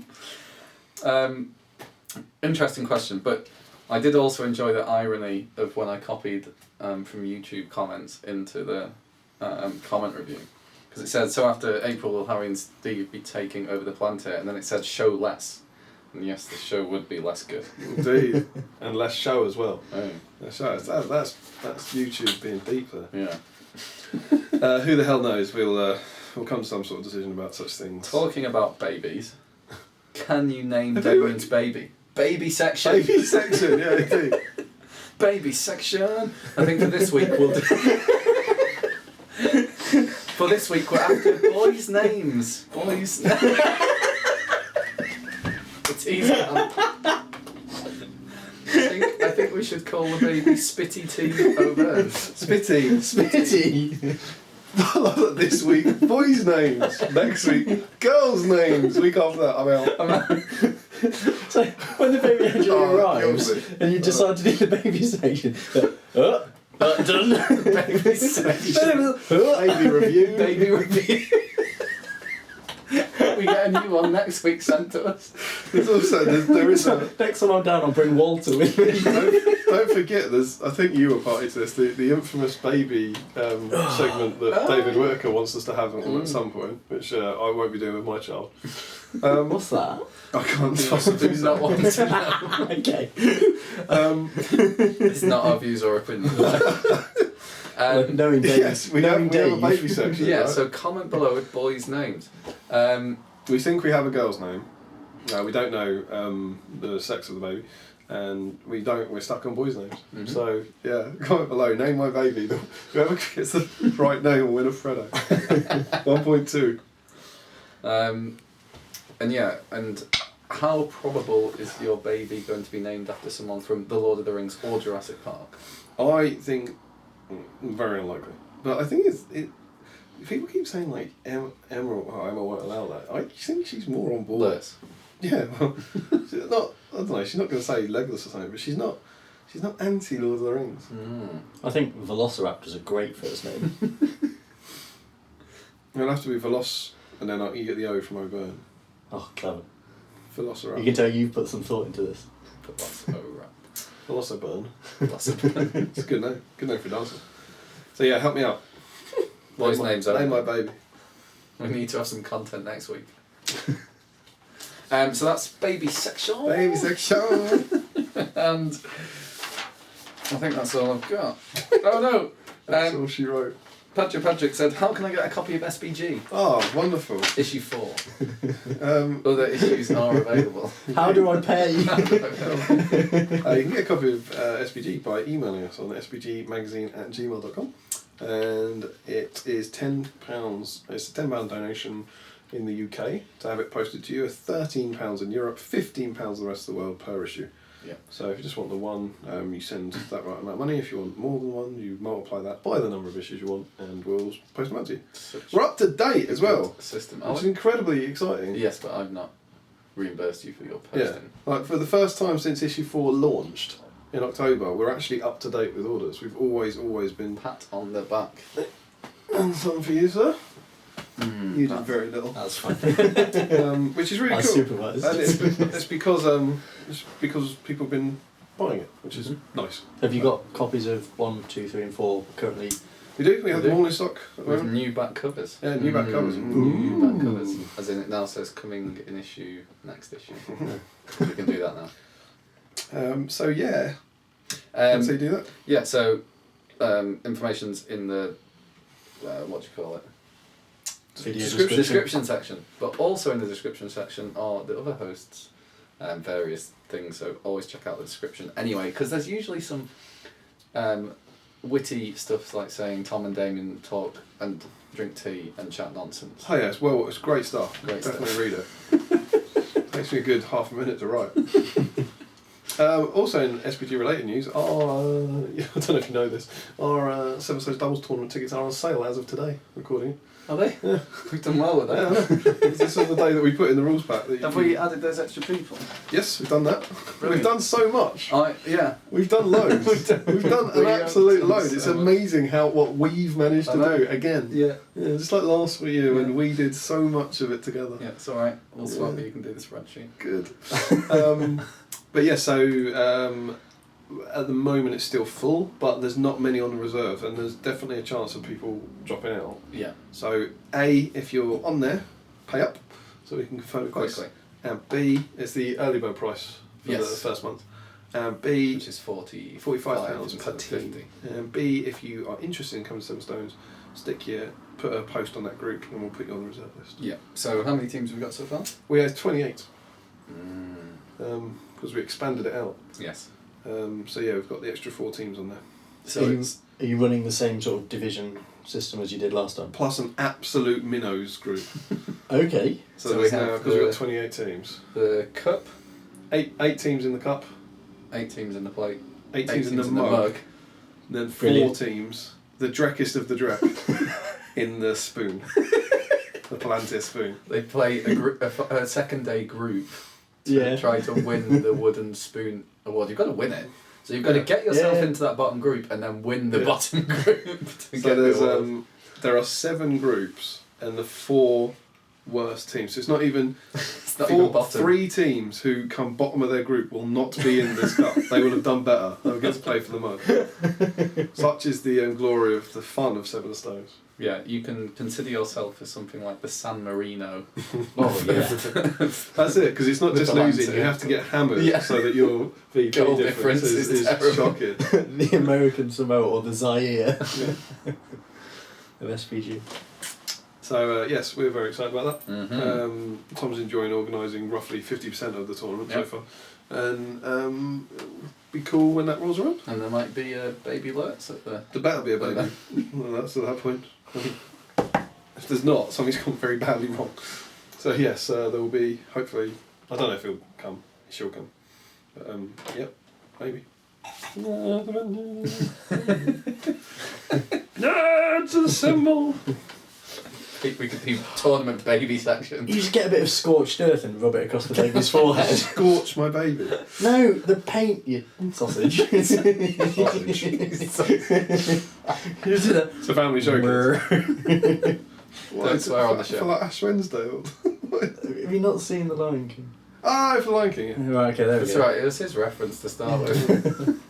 Interesting question, but I did also enjoy the irony of when I copied from YouTube comments into the comment review. Because it said, so after April will Harry and Steve be taking over the Palantir, and then it said show less. And yes, the show would be less good. Indeed. And less show as well. Oh. Less show. That's YouTube being deep there. Yeah. Who the hell knows? We'll come to some sort of decision about such things. Talking about babies, can you name Damian's baby? Baby section. Baby section, yeah, indeed. Baby section. I think for this week we'll do. For this week we're after boys' names. Boys. It's easy. I think we should call the baby Spitty T over. Spitty. This week, boys' names. Next week, girls' names. Week after that, I'm out. So when the baby actually arrives and you decide to do the baby section, done. Baby section. Baby review. Baby review. We get a new one next week sent to us. There's also there is a next time I'm down, I'll bring Walter with me. don't forget, I think you were party to this. The infamous baby segment that David Whittaker wants us to have at some point, which I won't be doing with my child. What's that? I can't possibly Do not want to know. Okay. It's not our views or opinions. Knowing Dave. Yes, we have a baby section. Yeah, right? so comment below with boys' names. We think we have a girl's name. We don't know the sex of the baby, and we're stuck on boys' names. Mm-hmm. So yeah, comment below. Name my baby. Whoever gets the right name will win a Freddo. 1.2. And how probable is your baby going to be named after someone from The Lord of the Rings or Jurassic Park? I think very unlikely, but I think people keep saying like Emma won't allow that. I think she's more on board. Liz. Yeah, well, she's not. I don't know. She's not going to say Legolas or something, but she's not anti Lord of the Rings. I think Velociraptor's a great first name. It'll have to be Veloc, and then you get the O from O'Byrne. Oh, clever. Velociraptor. You can tell you've put some thought into this. Velociraptor. It's a good name. Good name for a dancer. So yeah, help me out. Those names are. Name my baby. We need to have some content next week. So that's baby section. Baby section. And I think that's all I've got. Oh no! That's all she wrote. Patrick said, "How can I get a copy of SBG? Oh, wonderful. Issue 4. Other issues are available." How do I pay? You can get a copy of SBG by emailing us on sbgmagazine@gmail.com, and it is £10. It's a £10 donation in the UK to have it posted to you. £13 in Europe, £15 in the rest of the world per issue. Yeah. So if you just want the one, you send that right amount of money. If you want more than one, you multiply that by the number of issues you want, and we'll post them out to you. We're up to date as well, System. which is incredibly exciting. Yes, but I've not reimbursed you for your posting. Yeah, like for the first time since issue 4 launched in October, we're actually up to date with orders. We've always been. Pat on the back. And something for you, sir. You did very little. That's fine. Which is really I cool. supervised. And it's because people have been buying it, which is nice. Have you got copies of 1, 2, 3 and 4 currently? We do. We have We them do. all in stock at the With moment. new back covers. Yeah, new back covers. New back covers. As in it now says coming in issue, next issue. We can do that now. So yeah. So you do that? Yeah, so information's in the, what do you call it? Video Description section. But also in the description section are the other hosts' various things, so always check out the description anyway, because there's usually some witty stuff like saying Tom and Damian talk and drink tea and chat nonsense. Oh yes, well it's great stuff. Great Definitely read it. Takes me a good half a minute to write. Also in SPG related news, I don't know if you know this, our Seven Stones Doubles tournament tickets are on sale as of today, recording. Are they? Yeah. We've done well with that. Yeah, this is the day that we put in the rules pack. Have we added those extra people? Yes, we've done that. Brilliant. We've done so much. Yeah. We've done loads. We've done an absolute load. It's amazing what we've managed to do again. Yeah. Yeah, just like last year when Yeah. we did so much of it together. Yeah, it's alright. We'll swap it, you can do the spreadsheet. Good. But yeah, so at the moment it's still full, but there's not many on the reserve, and there's definitely a chance of people dropping out. Yeah. So A, if you're on there, pay up, so we can confirm it Quickly. And B, it's the early bird price for the first month. And B, Which is £45 £45 instead per of team. 50. And B, if you are interested in coming to Seven Stones, put a post on that group, and we'll put you on the reserve list. Yeah. So how many teams have we got so far? We have 28, Mm. because we expanded it out. Yes. So yeah, we've got the extra 4 teams on there. So it's Are you running the same sort of division system as you did last time? Plus an absolute minnows group. Okay. So So there's we have now, because we've the- got 28 teams. the cup, 8 teams in the cup, 8 teams in the plate, 8 teams in the mug, and then 4 Brilliant. teams, the dreckest of the dreck, in the spoon. The Palantir spoon. They play a second day group to Yeah. try to win the wooden spoon award. You've got to win it. So you've got to get yourself Yeah. into that bottom group and then win the Yeah. bottom group to So get there's the award. there are 7 groups and the 4 worst teams. So it's not even It's not even bottom. 3 teams who come bottom of their group will not be in this cup. They will have done better. They'll get to play for the mug. Such is the glory of the fun of Seven Stones. Yeah, you can consider yourself as something like the San Marino. Oh yeah. That's it, because it's not The just Palantir. losing, you have to get hammered Yeah. so that your VP Goal difference difference is is terrible. shocking. The American Samoa or the Zaire of SPG. So yes, we're very excited about that. Mm-hmm. Tom's enjoying organising roughly 50% of the tournament Yep. so far. And it'll be cool when that rolls around. And there might be baby alerts at the... There better be a baby. Well, that's at that point. If there's not, something's gone very badly wrong. So yes, there will be, hopefully, I don't know if he'll come, she'll come. But yep, maybe. Nerds assemble! We could do tournament baby section. You just get a bit of scorched earth and rub it across the baby's forehead. Scorch my baby. No, the paint, you sausage. It's a family show. kids. Don't swear on the show. For like Ash Wednesday. Or Have you not seen The Lion King? for Lion King. Yeah. Right, okay, there we That's go. right, it was his reference to start with.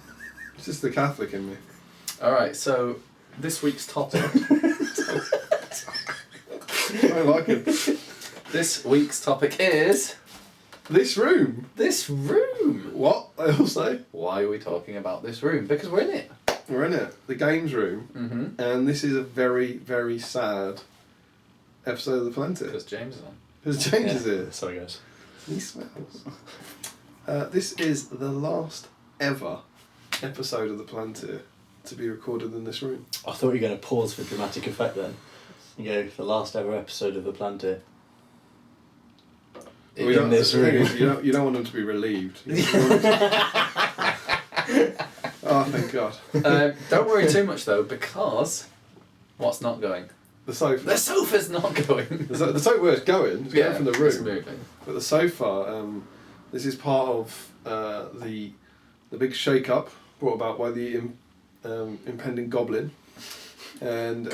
It's just the Catholic in me. Alright, so this week's topic. I like it. This week's topic is. This room. This room! What? I will say. Why are we talking about this room? Because we're in it. We're in it. The games room. Mm-hmm. And this is a very, very sad episode of the Palantir. Because James is on. Because James is here. Sorry, guys. He smells. This is the last ever episode of the Palantir to be recorded in this room. I thought you were going to pause for dramatic effect then. You go, the last ever episode of The Palantir. In this room. You don't want them to be relieved. Oh, thank God. Don't worry too much though, because what's not going? The sofa. The sofa's not going. The sofa where it's going. It's going from the room. It's moving. But the sofa, this is part of the big shake-up brought about by the impending goblin. And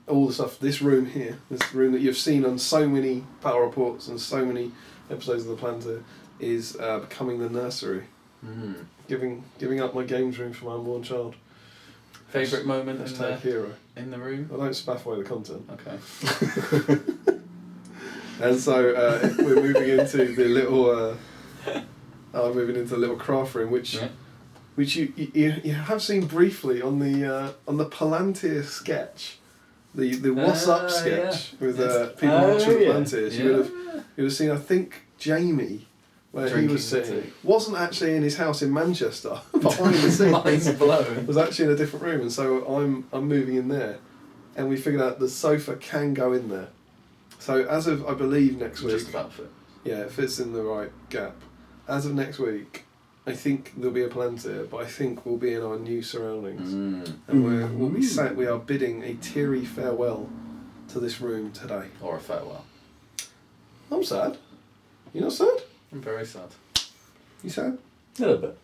all the stuff, this room here, this room that you've seen on so many Battle Reports and so many episodes of the Palantir, is becoming the nursery. Mm. Giving up my games room for my unborn child. Favourite moment hero. in the room? I don't spaff away the content. Okay. And so we're moving into the little. Moving into the little craft room, which you have seen briefly on the Palantir sketch, the What's Up sketch with people watching the Palantirs. You would have seen, I think, Jamie. Where Drinking he was sitting, tea. wasn't actually in his house in Manchester, behind the scenes. Mind's blown. Was actually in a different room, and so I'm moving in there, and we figured out the sofa can go in there. So as of I believe next week, Just about fit. yeah, it fits in the right gap. As of next week, I think there'll be a Palantir, but I think we'll be in our new surroundings, and we'll be sat. We are bidding a teary farewell to this room today. Or a farewell. I'm sad. You not sad? I'm very sad. You sad? A little bit.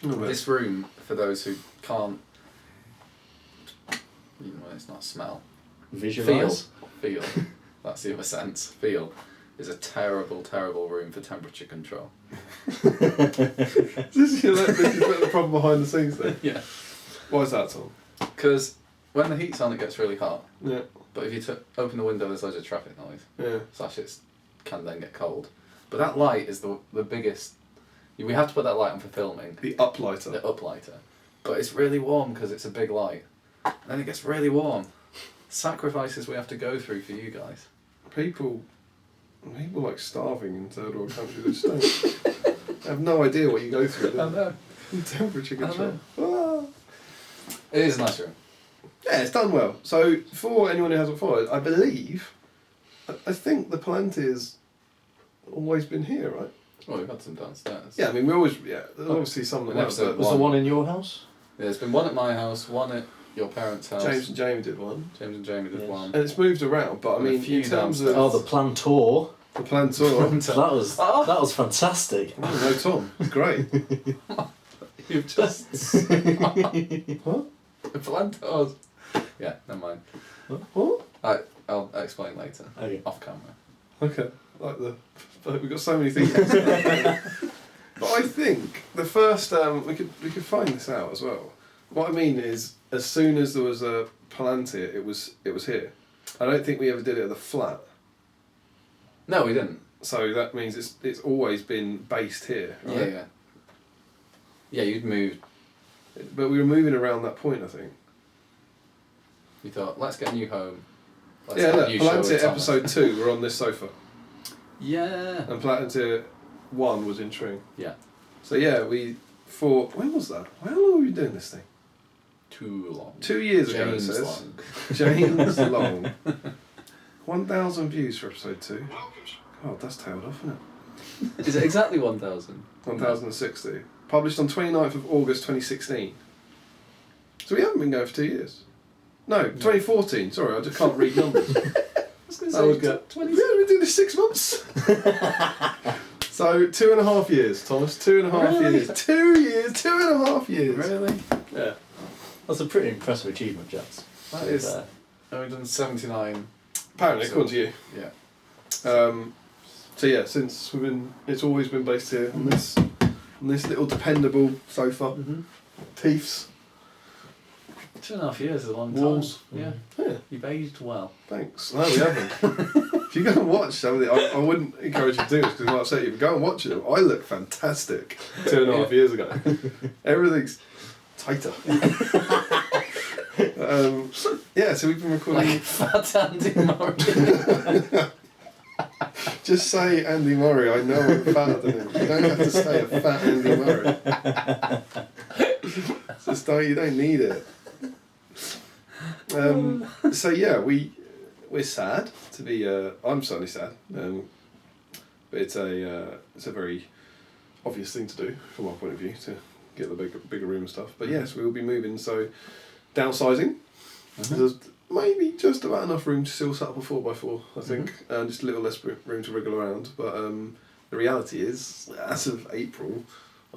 A little bit. This room, for those who can't, it's not smell. Visualise. Feel. That's the other sense. Feel is a terrible, terrible room for temperature control. This is the problem behind the scenes then. Yeah. Why is that, Tom? Because when the heat's on, it gets really hot. Yeah. But if you open the window, there's loads of traffic noise. Yeah. Slash, it can then get cold. But that light is the biggest. We have to put that light on for filming. The uplighter. The uplighter. But it's really warm because it's a big light. And then it gets really warm. Sacrifices we have to go through for you guys. People like starving in third world countries. They just don't have no idea what you go through. I know. Temperature control. It is a nice room. Yeah, it's done well. So for anyone who hasn't followed, I think the Palantir's always been here, right? Well, we've had some downstairs. Yeah, I mean, there's obviously some that episode Was the one in your house? Yeah, there's been one at my house, one at your parents' house. James and Jamie did one. James and Jamie did Yes. one. And it's moved around, but I And a mean, few in terms downstairs. Oh, the Plantor. the Palantir. That was fantastic. Oh, no, Tom. Great. You've just... What? The Plantars. Yeah, never mind. What? I'll explain later. Okay. Off camera. Okay. We've got so many things. But I think the first we could find this out as well. What I mean is, as soon as there was a Palantir, it was here. I don't think we ever did it at the flat. No, we didn't. So that means it's always been based here, right? Yeah. Yeah, you'd moved. But we were moving around that point, I think. You thought, let's get a new home. Let's Yeah, get a look, new show with Palantir Thomas. episode 2, we're on this sofa. Yeah. And Palantir 1 was in Tring. Yeah. So yeah, when was that? How long were we doing this thing? Too long. 2 years ago, it James says. long. James Long. 1,000 views for episode 2. God, that's tailed off, isn't it? Is it exactly 1,000? 1,060. Published on 29th of August 2016. So we haven't been going for 2 years. No, 2014. Sorry, I just can't read numbers. I was going to That was say good. 20. We haven't been doing this 6 months. So 2.5 years, Thomas. 2.5 Really? years. 2 years. 2.5 years. Really? Yeah. That's a pretty impressive achievement, Jets. That is. And we've done 79. Apparently, according to you. Yeah. So yeah, since it's always been based here on this little dependable sofa. Mm-hmm. Teeths. 2.5 years is a long Walls. time. Yeah. You've aged well. Thanks. No, we haven't. If you go and watch some of the, I wouldn't encourage you to do this because it might upset you, but go and watch it. I look fantastic 2.5 years ago. Everything's tighter. Yeah, so we've been recording. Like fat Andy Murray. Just say Andy Murray, I know I'm fatter than him. You don't have to say a fat Andy Murray. Just you don't need it. So yeah, we're sad to be. I'm certainly sad, but it's a very obvious thing to do from our point of view to get the bigger room and stuff. But yes, we will be moving. So downsizing. There's maybe just about enough room to still set up a 4x4, I think, and just a little less room to wriggle around. But the reality is, as of April,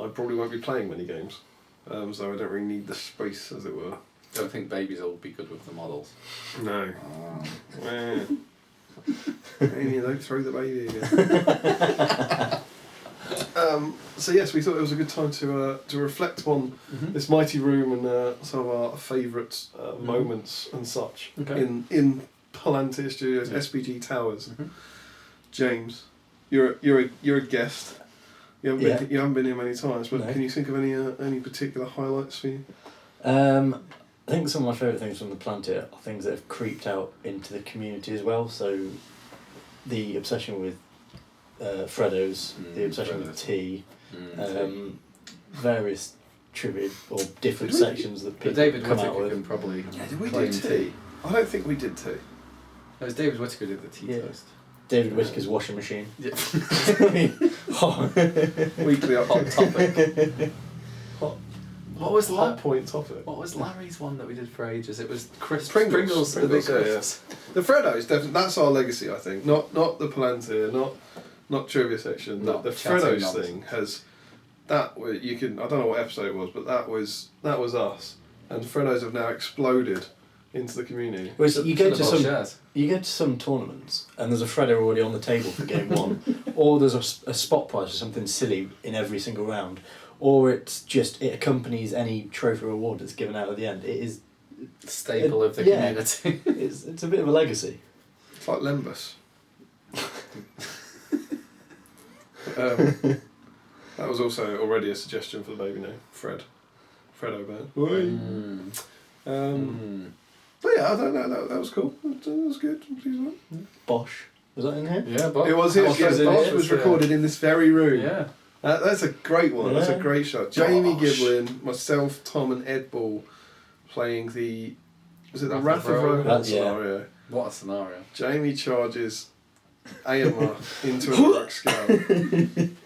I probably won't be playing many games, so I don't really need the space, as it were. Don't think babies will be good with the models. No. Amy, don't throw the baby again. So yes, we thought it was a good time to reflect on this mighty room and some of our favourite moments and such in Palantir Studios, SPG Towers. James, you're a guest. You haven't been here many times, but can you think of any particular highlights for you? I think some of my favourite things from the Palantir are things that have creeped out into the community as well. So the obsession with Freddos, the obsession with tea, various trivia or different sections that people David come Whittaker out with. can probably Did we do claim tea? I don't think we did tea. It was David Whittaker who did the tea toast. David Whittaker's washing machine. Yeah. Weekly Hot topic. What was hot point topic? What was Larry's one that we did for ages? It was crisps. Pringles. The big Yeah. crisps. The Freddos, definitely. That's our legacy, I think. Not the Palantir, not trivia section. Not the chatting Freddos nonsense. thing has that. You can. I don't know what episode it was, but that was us. And Freddos have now exploded into the community. Whereas you go to Shares. some tournaments and there's a Freddo already on the table for game one, or there's a spot prize or something silly in every single round, or it accompanies any trophy or award that's given out at the end. It is Staple of the community. it's a bit of a legacy. It's like Lembus. That was also already a suggestion for the baby name, Fredo Band. But yeah, I don't know. That was cool. That was good. Bosch. Was that in here? Yeah, but It was here. Bosch Yes, was in Bosch it, was yeah. recorded in this very room. Yeah. That's a great one. That's a Yeah. great shot. Jamie Bosch. Giblin, myself, Tom, and Ed Ball playing the. Was it the Wrath Wrath of of Rohan Rohan, yeah. scenario? What a scenario. Jamie charges AMR into a dark scale.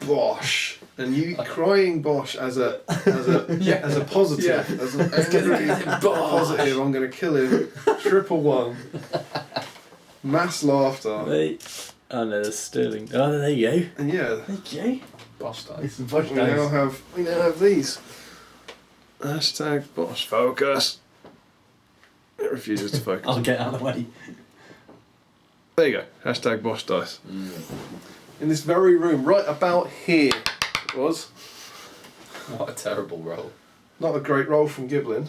Bosch. And you crying Bosch as a positive. Yeah. As an angry positive, I'm going to kill him. 111. Mass laughter. Wait. Oh no, there's Sterling. Oh, there you go. And yeah, There you Bosch dice. go. Bosch we now have these. Hashtag Bosch focus. It refuses to focus. I'll get out of the way. There you go. Hashtag Bosch dice. In this very room, right about here, it was. What a terrible roll. Not a great roll from Giblin.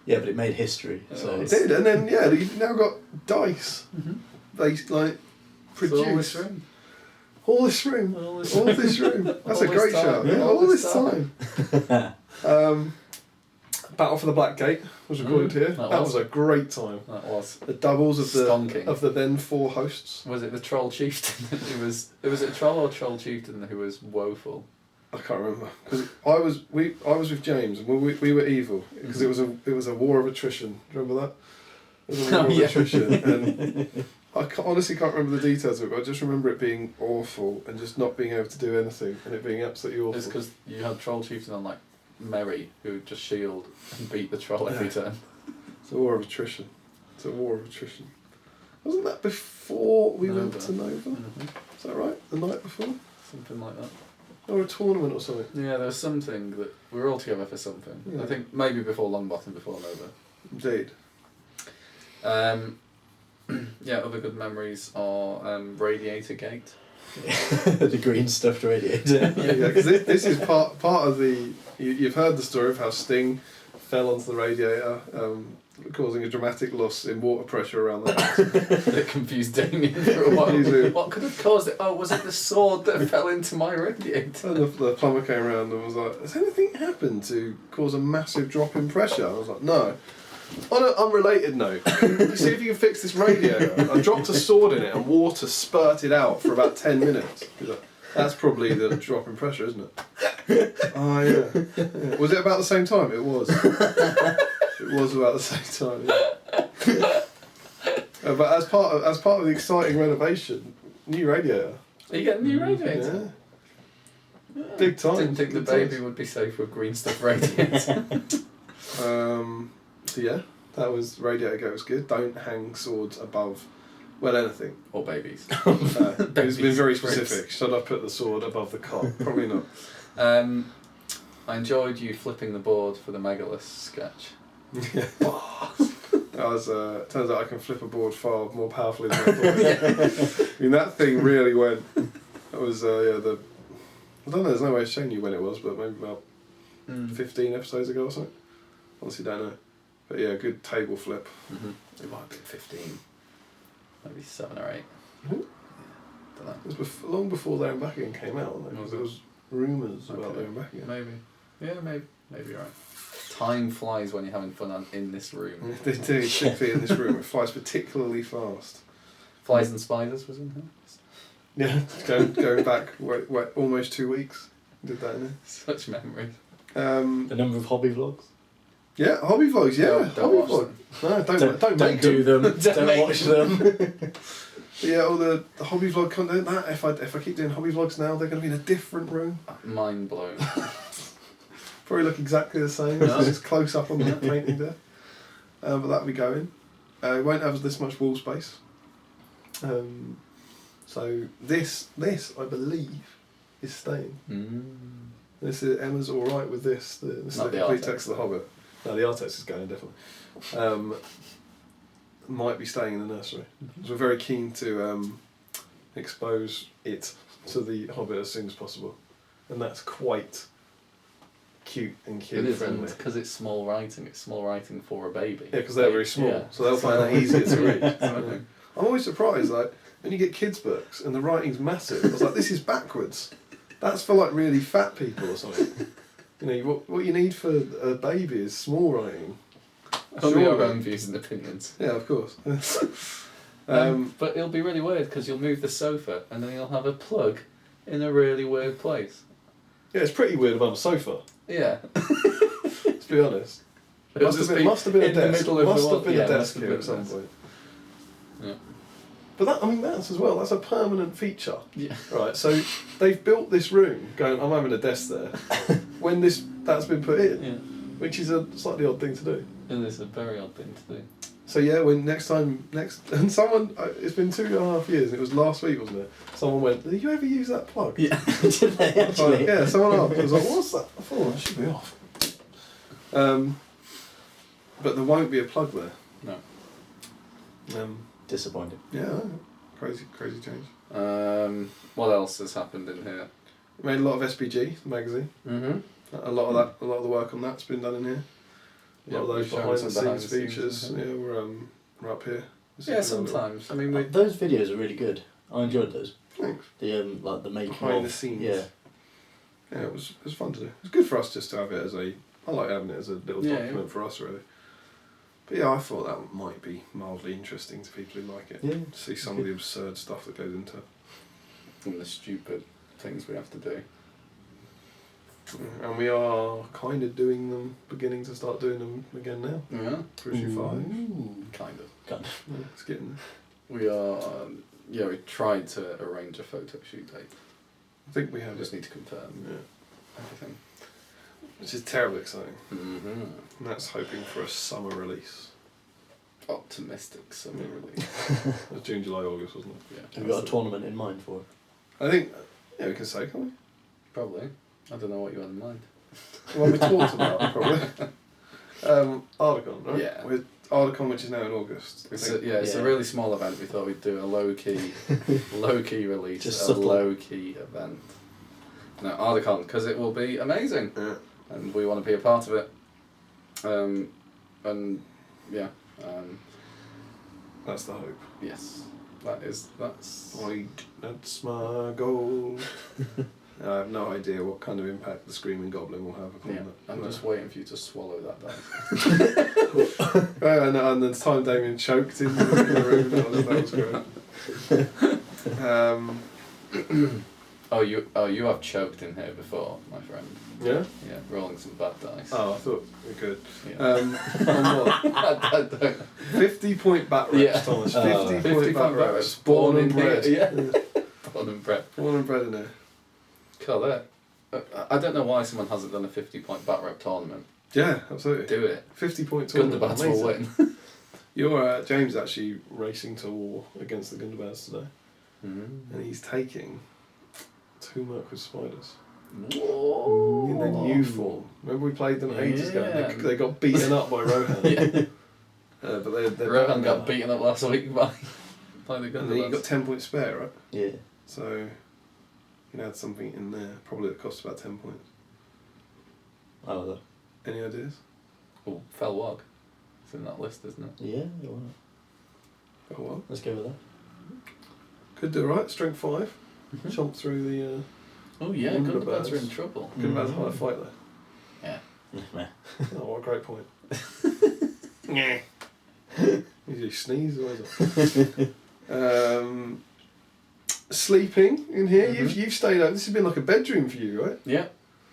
Yeah, but it made history. So It did, and then you've now got dice. They produce So all this room. All this room. That's a All great this shot. time. Yeah, All all this this time. Battle for the Black Gate was recorded here. That was a great time. That was. The doubles of Stonking. the then 4 hosts. Was it the Troll Chieftain who was... Was it Troll or Troll Chieftain who was woeful? I can't remember because I was with James and we were evil because it was a war of attrition. Do you remember that? It was a war of attrition, and I honestly can't remember the details of it. But I just remember it being awful and just not being able to do anything and it being absolutely awful. It's because you had Troll Chieftain on like Merry who would just shield and beat the troll every turn. It's a war of attrition. It's a war of attrition. Wasn't that before we Nova. went to Nova? Is that right? The night before? Something like that. Or a tournament or something? Yeah, there was something that we were all together for something. Yeah. I think maybe before Longbottom, before Nova. Indeed. Yeah, other good memories are Radiator Gate. The green stuffed radiator. Yeah, because this is part of the. You've heard the story of how Sting fell onto the radiator, causing a dramatic loss in water pressure around the house. That confused Damian for a while. What could have caused it? Oh, was it the sword that fell into my radiator? And the plumber came around and was like, "Has anything happened to cause a massive drop in pressure?" I was like, "No." On an unrelated note, you see if you can fix this radiator. I dropped a sword in it and water spurted out for about 10 minutes. He's like, "That's probably the drop in pressure, isn't it?" Oh yeah. Was it about the same time? It was. It was about the same time. Yeah. But as part of the exciting renovation, new radiator. Are you getting a new radiator? Yeah. Big time. Didn't think the baby would be safe with green stuff radiator. So yeah, that was Radiator Gate was good. Don't hang swords above, well, anything. Or babies. It's been very specific. Should I put the sword above the cot? Probably not. I enjoyed you flipping the board for the Megalith sketch. Yeah. That was, turns out I can flip a board far more powerfully than I thought. I mean, that thing really went. That was, I don't know, there's no way of showing you when it was, but maybe about 15 episodes ago or something. Honestly, don't know. But yeah, good table flip. Mm-hmm. It might have been 15. Maybe 7 or 8. Mm-hmm. Don't know. It was long before There and Back Again came out, wasn't it? Because there was rumours about There and Back Again. Maybe. Yeah, maybe you're right. Time flies when you're having fun in this room. They do, particularly in this room. It flies particularly fast. Flies and Spiders was in here. Yeah, going back almost 2 weeks. Did that in there. Such memories. A number of hobby vlogs. Yeah, hobby vlogs. Yeah, Don't hobby vlog. No, don't make do them. Don't watch them. Yeah, all the hobby vlog content. That if I keep doing hobby vlogs now, they're going to be in a different room. Mind blown. Probably look exactly the same. No. It's just close up on that painting there. But that'll be going. It won't have this much wall space. So this I believe is staying. This is Emma's all right with this. This Not is the the complete outtakes. text of the Hobbit. No, the outtakes is going definitely. Might be staying in the nursery. So we're very keen to expose it to the Hobbit as soon as possible, and that's quite cute and kid It is, friendly. because it's small writing. It's small writing for a baby. Yeah, because they're very small, Yeah. so they'll find that easier to read. Exactly. I'm always surprised, like, when you get kids' books and the writing's massive, I was like, this is backwards. That's for, like, really fat people or something. You know, what you need for a baby is small writing. Only Surely. our own views and opinions. Yeah, of course. But it'll be really weird because you'll move the sofa and then you'll have a plug in a really weird place. Yeah, it's pretty weird about a sofa, Yeah. to be honest. It'll Must just have be been a in the desk. middle of Must the have been wall. a Yeah, desk must have here been at a some desk. point. Yeah. But that's as well. That's a permanent feature. Yeah. Right, so they've built this room going, I'm having a desk there, when that's been put in, Yeah. which is a slightly odd thing to do. It is a very odd thing to do. So yeah, when and someone, it's been 2.5 years, and it was last week, wasn't it? Someone went, did you ever use that plug? Yeah. Did they actually? Yeah, someone asked. I was like, what's that? I thought, it should be off. But there won't be a plug there. No. Disappointing. Yeah, crazy change. What else has happened in here? We made a lot of SPG, the magazine. Mm-hmm. A lot of the work on that's been done in here. A lot of those behind the scenes features. Yeah, we're up here. Yeah, sometimes. I mean, Those videos are really good. I enjoyed those. Thanks. The like the making Behind of. the scenes. Yeah. Yeah, it was fun to do. It's good for us just to have it as I like having it as a little document for us, really. But yeah, I thought that might be mildly interesting to people who like it. Yeah. To see some of the absurd stuff that goes into it. and the stupid things we have to do. And we are kind of beginning to start doing them again now. Yeah. For issue 5. Kind of. Kind of. Yeah, it's getting. We are. We tried to arrange a photo shoot date. I think we I have just it. need to confirm everything. Which is terribly exciting. Mm-hmm. And that's hoping for a summer release. Optimistic summer release. It was June, July, August, wasn't it? Yeah. Have we got a tournament in mind for it? I think, yeah, we can say, can't we? Probably. I don't know what you had in mind. Well, we talked about it, probably. Ardacon, right? Yeah. With Ardacon, which is now in August. It's a really small event. We thought we'd do a low key release, Just a subtle. low key event. No, Ardacon, because it will be amazing, Yeah. and we want to be a part of it. That's the hope. Yes, that's. That's my goal. I have no idea what kind of impact the Screaming Goblin will have upon Yeah, that. I'm just waiting for you to swallow that dice. And the time Damian choked in the room, that was great. You have choked in here before, my friend. Yeah? Yeah, rolling some bad dice. Oh, I thought we could. Yeah. On what? I don't. 50-point bat reps, Yeah. Thomas. 50 50-point bat reps. Born and bred. Yeah. Born and bred. Born and bred in there. Cool, that. I don't know why someone hasn't done a 50-point bat rep tournament. Yeah, absolutely. Do it. 50-point tournament. Gundabats will win. Your James is actually racing to war against the Gundabats today. Mm. And he's taking 2 Mirkwood spiders. Whoa. In their new form. Remember we played them ages ago? Yeah. They got beaten up by Rohan. Yeah. But they're Rohan better got now. beaten up last week by the And then you got Gundabats. 10 points spare, right? Yeah. So you can add something in there. Probably that costs about 10 points. Oh, that. Any ideas? Oh, Felwag. It's in that list, isn't it? Yeah, why not? Oh well. Let's go with that. Could do right. Strength 5. Mhm. Chomp through the Oh yeah, Gundabats. Gundabats are in trouble. Gundabats high fight there. Yeah. Meh. Oh, what a great point. Yeah. You sneeze or is it? Sleeping in here. Mhm. You've stayed out. This has been like a bedroom for you, right? Yeah.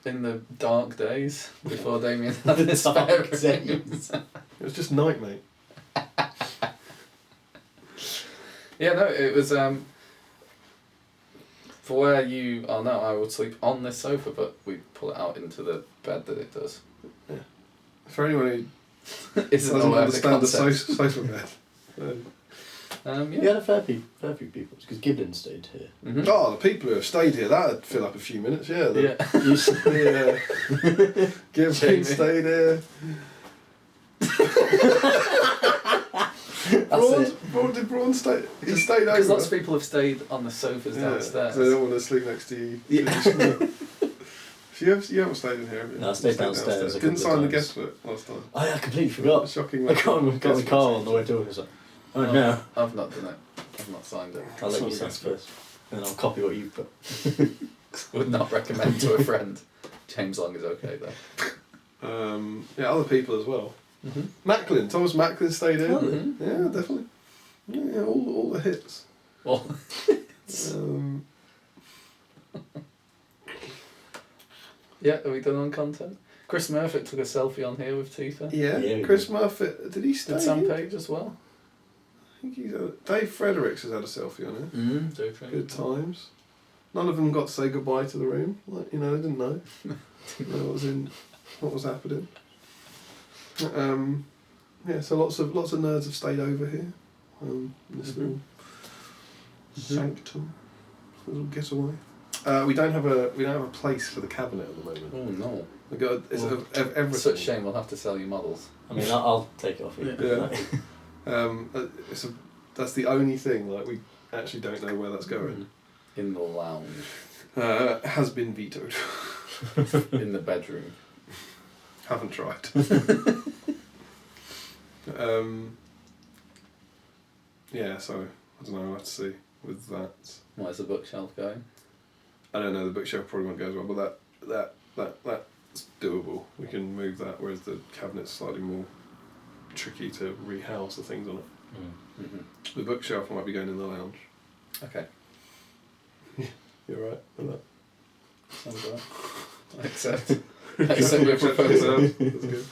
In the dark days before Damian had his Dark spare days. rooms. It was just night, mate. Yeah, no, it was for where you are now. I would sleep on this sofa, but we pull it out into the bed that it does. For anyone who Isn't doesn't aware of the understand the concept. sofa bed. We Yeah. had a fair few people because Gideon stayed here. Mhm. Oh, the people who have stayed here, that'd fill up a few minutes, yeah. Yeah. Gibbon Jamie. stayed here. Did Braun stay? He stayed over. Because lots of people have stayed on the sofas Yeah, downstairs. so they don't want to sleep next to you. Yeah. So you haven't stayed in here, have you? No, I stayed You downstairs a Didn't couple of sign the times. guest book last time. Oh yeah, I completely forgot. Shocking. I got in the car on the way to it. I was like, oh no. I've not done it. I've not signed it. I'll let Sign you the sign guest book. first. And then I'll copy what you put. Would not recommend to a friend. James Long is okay though. Yeah, other people as well. Mm-hmm. Macklin, Thomas Macklin stayed in. Mhm. Yeah, definitely. Yeah, all the hits. Well, yeah, are we done on content? Chris Murphy took a selfie on here with Tifa. yeah, Yeah, Chris Murphy, did he stay Did Sam in? Page as well? I think he's Dave Fredericks has had a selfie on it. Mm-hmm. Good times. None of them got to say goodbye to the room. Like, they didn't know. What was happening. Yeah, so lots of nerds have stayed over here. In this little sanctum, little getaway. We don't have a place for the cabinet at the moment. Oh no. We got everything. Such shame. We'll have to sell you models. I mean, I'll take it off you. Yeah. That's the only thing. Like, we actually don't know where that's going. In the lounge. Has been vetoed. In the bedroom. Haven't tried. Yeah, so I don't know. I'll have to see with that. Where's the bookshelf going? I don't know. The bookshelf probably won't go as well, but that's doable. We can move that. Whereas the cabinet's slightly more tricky to rehouse the things on it. Mm-hmm. The bookshelf might be going in the lounge. Okay. You're right with that. Sounds right. Accept your proposal. That's good.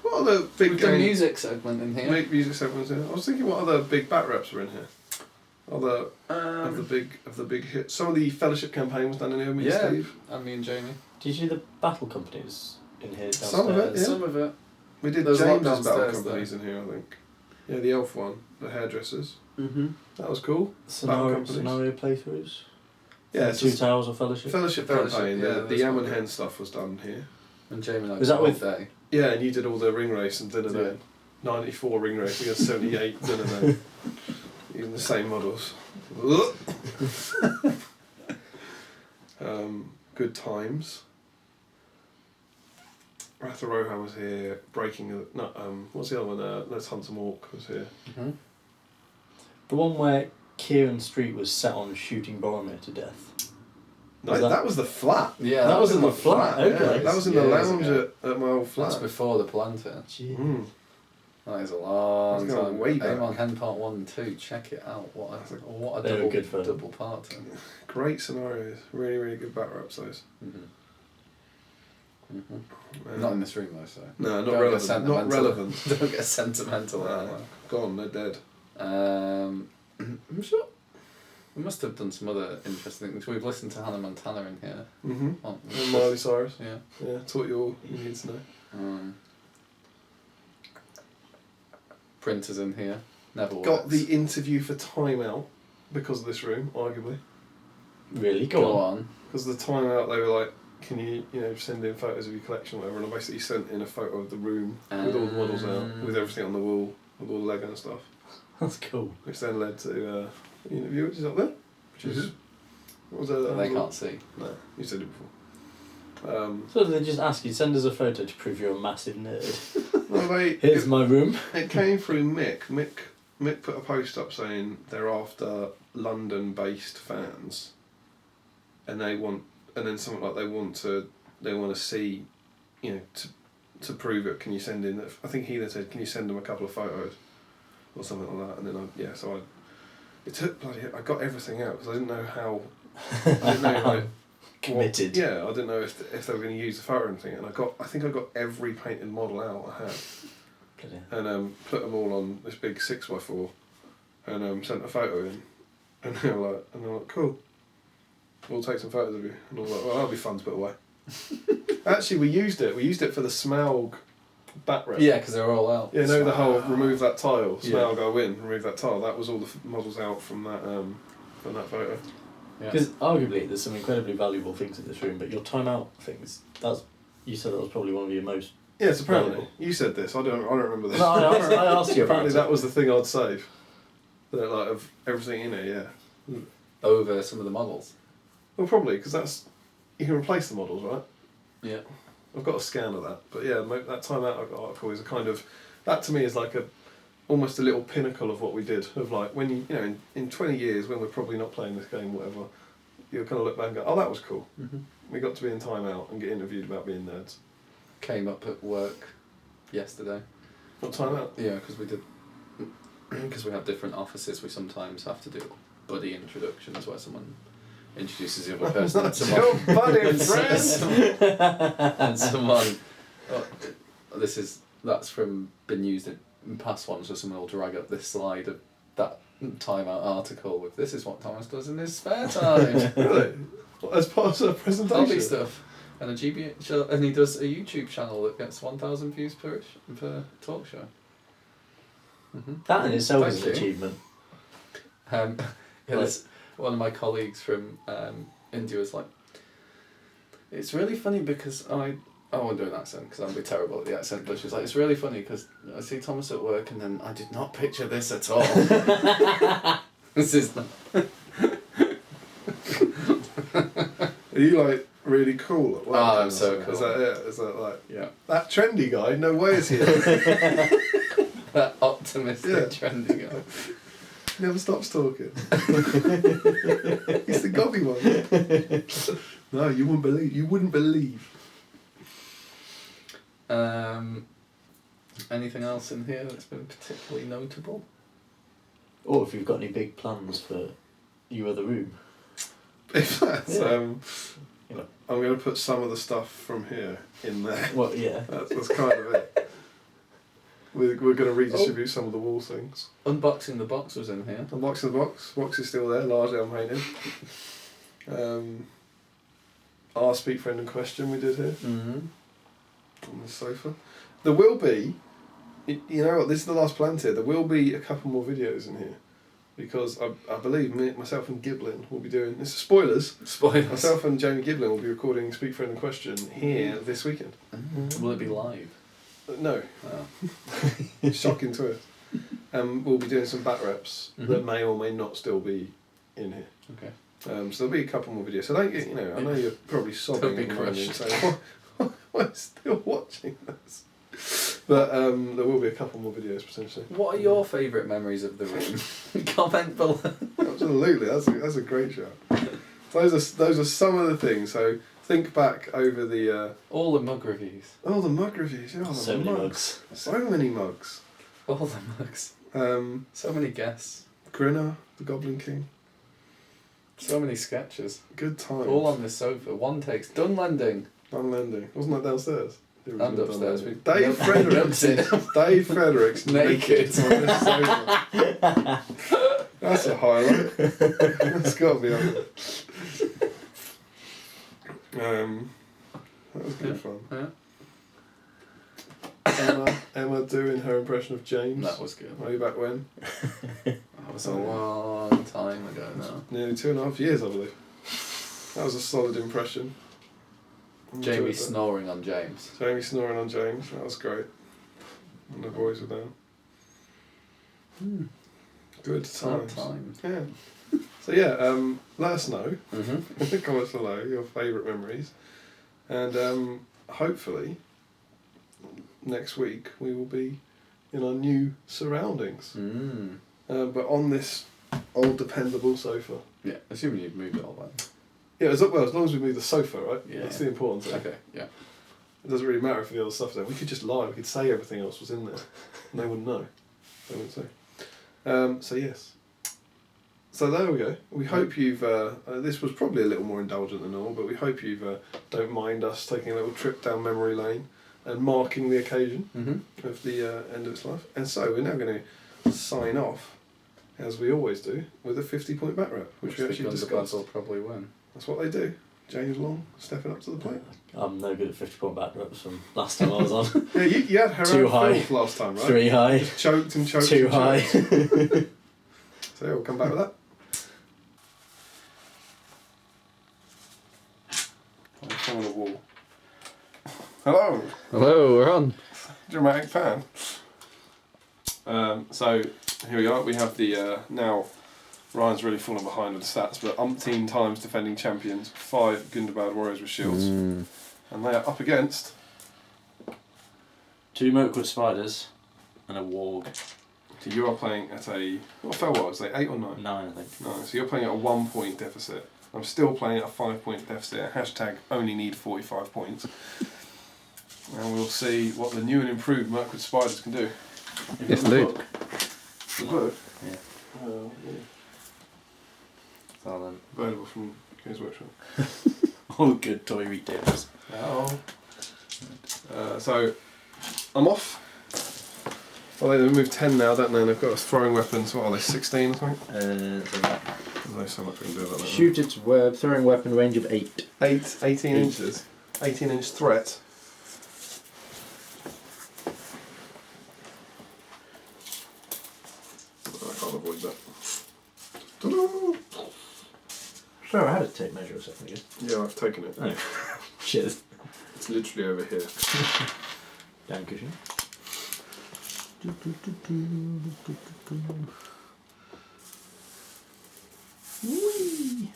What other big We've done music segment in here. Big music segments in here. I was thinking what other big bat reps were in here. Other of the big hits. Some of the fellowship campaign was done in here with me and Steve. And me and Jamie. Did you do the battle companies in here downstairs? Some of it, yeah. Some of it. We did There's a lot James's battle downstairs, companies in here, I think. Yeah, the elf one, the hairdressers. Mm-hmm. That was cool. Scenario companies. playthroughs? Yeah, Two Towers or Fellowship? Fellowship Fellowship, campaign. yeah, the that's Yam and cool. Hen stuff was done here. And Jamie and I Was that with- day. Yeah, and you did all the ring race and dinner then. 94 ring race against 78 dinner then. Using the same models. Good times. Ratha Rohan was here. What's the other one? Let's Hunt and Walk was here. Mm-hmm. The one where Kieran Street was set on shooting Boromir to death. No, that was the flat. Yeah, that was in my the flat. Yeah. Okay. That was in the lounge at my old flat. That's before the Palantir. Mm. That is a long That's going time. way back. Aim on Hen Part 1 and 2, check it out. What a They were good fun. double part. Great scenarios. Really, really good back raps those. Not in this room though, so. No, not Don't relevant. get sentimental. Not relevant. Don't get sentimental. Gone, they're dead. I'm sure we must have done some other interesting things. We've listened to Hannah Montana in here. Mm-hmm. Oh, And Miley Cyrus. yeah. Yeah, taught you all you need to know. Printers in here. Never works. Got the interview for Timeout because of this room, arguably. Really? Go on. Because of the Timeout, they were like, can you send in photos of your collection or whatever, and I basically sent in a photo of the room with all the models out, with everything on the wall, with all the Lego and stuff. That's cool. Which then led to the interview, which is up there. Which is, what was that? They can't see. No, you said it before. So they just ask you, send us a photo to prove you're a massive nerd. Well, Here's my room. It came through Mick. Mick put a post up saying they're after London-based fans, and then something like they want to see, to prove it. Can you send in? I think he then said, can you send them a couple of photos, or something like that. And then it took I got everything out because I didn't know how. I didn't know Committed. I didn't know if they were going to use the photo or anything, and I think I got every painted model out I had. And put them all on this big 6x4 and sent a photo in, and they were like, cool, we'll take some photos of you. And I was like, well, that'll be fun to put away. Actually, we used it for the Smaug bat rep. Yeah, because they're all out. Yeah, the whole remove that tile, Smaug go in, remove that tile. That was all the models out from that photo. Because arguably there's some incredibly valuable things in this room, but your Timeout things, you said that was probably one of your most. Yes, apparently. valuable. You said this. I don't remember this. No, I asked you about Apparently it. that was the thing I'd save. That of everything in it, yeah. Over some of the models. Well, probably because you can replace the models, right? Yeah. I've got a scan of that, but yeah, that Timeout article is a kind of, that to me is like almost a little pinnacle of what we did. Of like when in 20 years when we're probably not playing this game, whatever, you'll kind of look back and go, oh, that was cool. Mm-hmm. We got to be in Timeout and get interviewed about being nerds. Came up at work yesterday. What Timeout? Yeah, because we did. Because we have different offices, we sometimes have to do buddy introductions where someone introduces the other person. And someone, Your buddy and friend. and someone. That's been used in past ones where someone will drag up this slide of that Timeout article with this is what Thomas does in his spare time. Really? As part of a presentation? Hobby stuff. And a GBHL, and he does a YouTube channel that gets 1,000 views per talk show. Mm-hmm. That in itself Thank is an you. achievement. One of my colleagues from India was like, it's really funny because I won't do an accent because I'll be terrible at the accent, but she's like, it's really funny because I see Thomas at work and then I did not picture this at all. This is not... Are you like really cool at work? Oh, I'm so cool. Is that it? Is that like, Yeah. that trendy guy? No way is he. That optimistic, trendy guy. Never stops talking. He's the gobby one. No, you wouldn't believe. Anything else in here that's been particularly notable? Or if you've got any big plans for your other room. If that's, Yeah. I'm going to put some of the stuff from here in there. Well, yeah. That's kind of it. We're going to redistribute some of the wall things. Unboxing the Box was in here. Unboxing the box. Box is still there, largely unpainted. Our Speak Friend and Question we did here Mm-hmm. on the sofa. There will be, you know what, this is the last Palantir, there will be a couple more videos in here because I believe myself and Giblin will be doing. This is spoilers. Spoilers. Myself and Jamie Giblin will be recording Speak Friend and Question here this weekend. Will it be live? No. Oh. Shocking twist. We'll be doing some back reps that may or may not still be in here. Okay. So there'll be a couple more videos. So don't get, I know you're probably sobbing Don't be at the moment, crushed. saying, why am I still watching this? But there will be a couple more videos potentially. What are your favourite memories of the room? Comment below. Absolutely, that's a great show. Those are some of the things. So think back over the All the mug reviews. the mug reviews. Yeah, So many mugs. So many mugs. All the mugs. So many guests. Grinner, the Goblin King. So many sketches. Good times. All on this sofa. One takes. Done lending. Done lending. Wasn't that downstairs? The original And Done upstairs. Lending. We- Dave Fredericks. Dave Fredericks Naked. on this sofa. That's a highlight. That's got to be on it. That was good fun. Yeah. Emma doing her impression of James. That was good. Way back when. That was a long time ago now. Nearly 2.5 years, I believe. That was a solid impression. Jamie Enjoyed that. snoring on James. Jamie snoring on James. That was great. And the boys were down. Good Sad times. times. Yeah. So yeah, let us know Mm-hmm. in the comments below your favourite memories, and hopefully next week we will be in our new surroundings, Mm. but on this old dependable sofa. Yeah, assuming you've moved it all back. Yeah, as long as we move the sofa, right? Yeah. That's the important thing. Okay, yeah. It doesn't really matter if the other stuff's there. We could just lie. We could say everything else was in there, and they wouldn't know. They wouldn't say. So yes. So there we go. We hope you've. This was probably a little more indulgent than normal, but we hope you've don't mind us taking a little trip down memory lane and marking the occasion Mm-hmm. of the end of its life. And so we're now going to sign off, as we always do, with a 50-point back rep, which we actually discussed. will probably win. That's what they do. James Long stepping up to the plate. I'm no good at 50-point back reps from last time I was on. Yeah, you had her Too own high. filth last time, right? 3 high. Just choked and choked. Too and high. choked. So yeah, we'll come back with that. It's on the wall. Hello, Hello, we're on. dramatic fan. So here we are. We have the now. Ryan's really fallen behind with the stats, but umpteen times defending champions, 5 Gundabad Warriors with shields, and they are up against 2 Mirkwood Spiders and a Warg. So you are playing at a what fell was they 8 or 9? 9, I think. No, so you're playing at a 1-point deficit. I'm still playing at a 5-point deficit. Hashtag only need 45 points. And we'll see what the new and improved Mirkwood Spiders can do. Yes, Luke. The book? Yeah. Yeah. Silent. Available from Games Workshop. All good toy retailers. Oh. So I'm off. Well, they move 10 now, don't they? And they've got throwing weapons. What are they, 16 or something? So that. There's no so much we can do about that. Shoot its web, throwing weapon range of 8. 18 inches. 18-inch threat. Oh, I can't avoid that. Ta-da! Sorry, I had a tape measure a second ago. Yeah, I've taken it. Oh. Cheers. It's literally over here. Down cushion. Whee!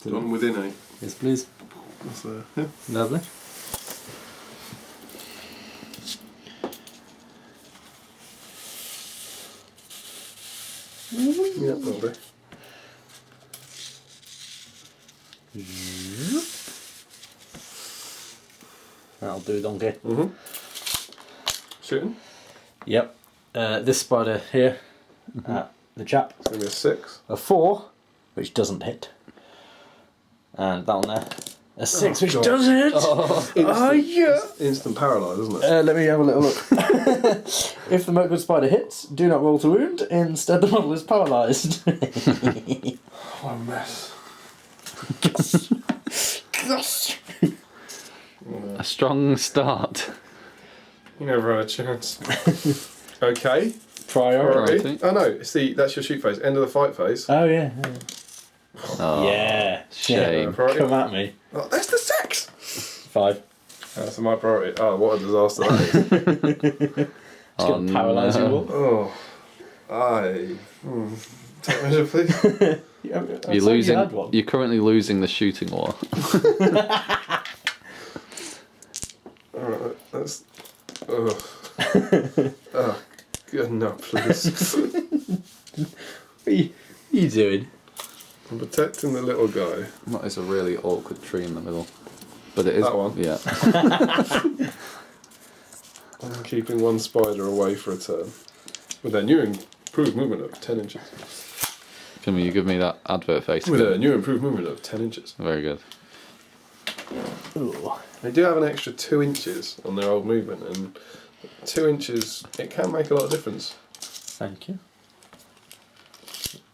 Gone within 8. Yes, please. That's yeah. Lovely. Yeah, probably. That'll do, donkey. Shooting. Yep. This spider here, the chap, It's going to be a 6. a 4, which doesn't hit. And that one there, a 6, which God. does hit. Oh, yeah. Instant paralysed, isn't it? Let me have a little look. If the Mirkwood spider hits, do not roll to wound. Instead, the model is paralysed. What a mess. A strong start. You never had a chance. Okay. Priority. Priority. Oh no, that's your shoot phase. End of the fight phase. Oh yeah. Oh, Yeah. shame. Priority. Come at me. Oh, that's the 6. 5. That's my priority. Oh, what a disaster that is. It's going to paralyse you all. Take measure, please. You're losing. You're currently losing the shooting war. Alright, that's. Oh, good no, please. What are you doing? I'm protecting the little guy. That is a really awkward tree in the middle. But it is. That one? Yeah. I'm keeping one spider away for a turn. With their new improved movement of 10 inches. Can you give me that advert face? With a new improved movement of 10 inches. Very good. Ooh. They do have an extra 2 inches on their old movement, and 2 inches, it can make a lot of difference. Thank you.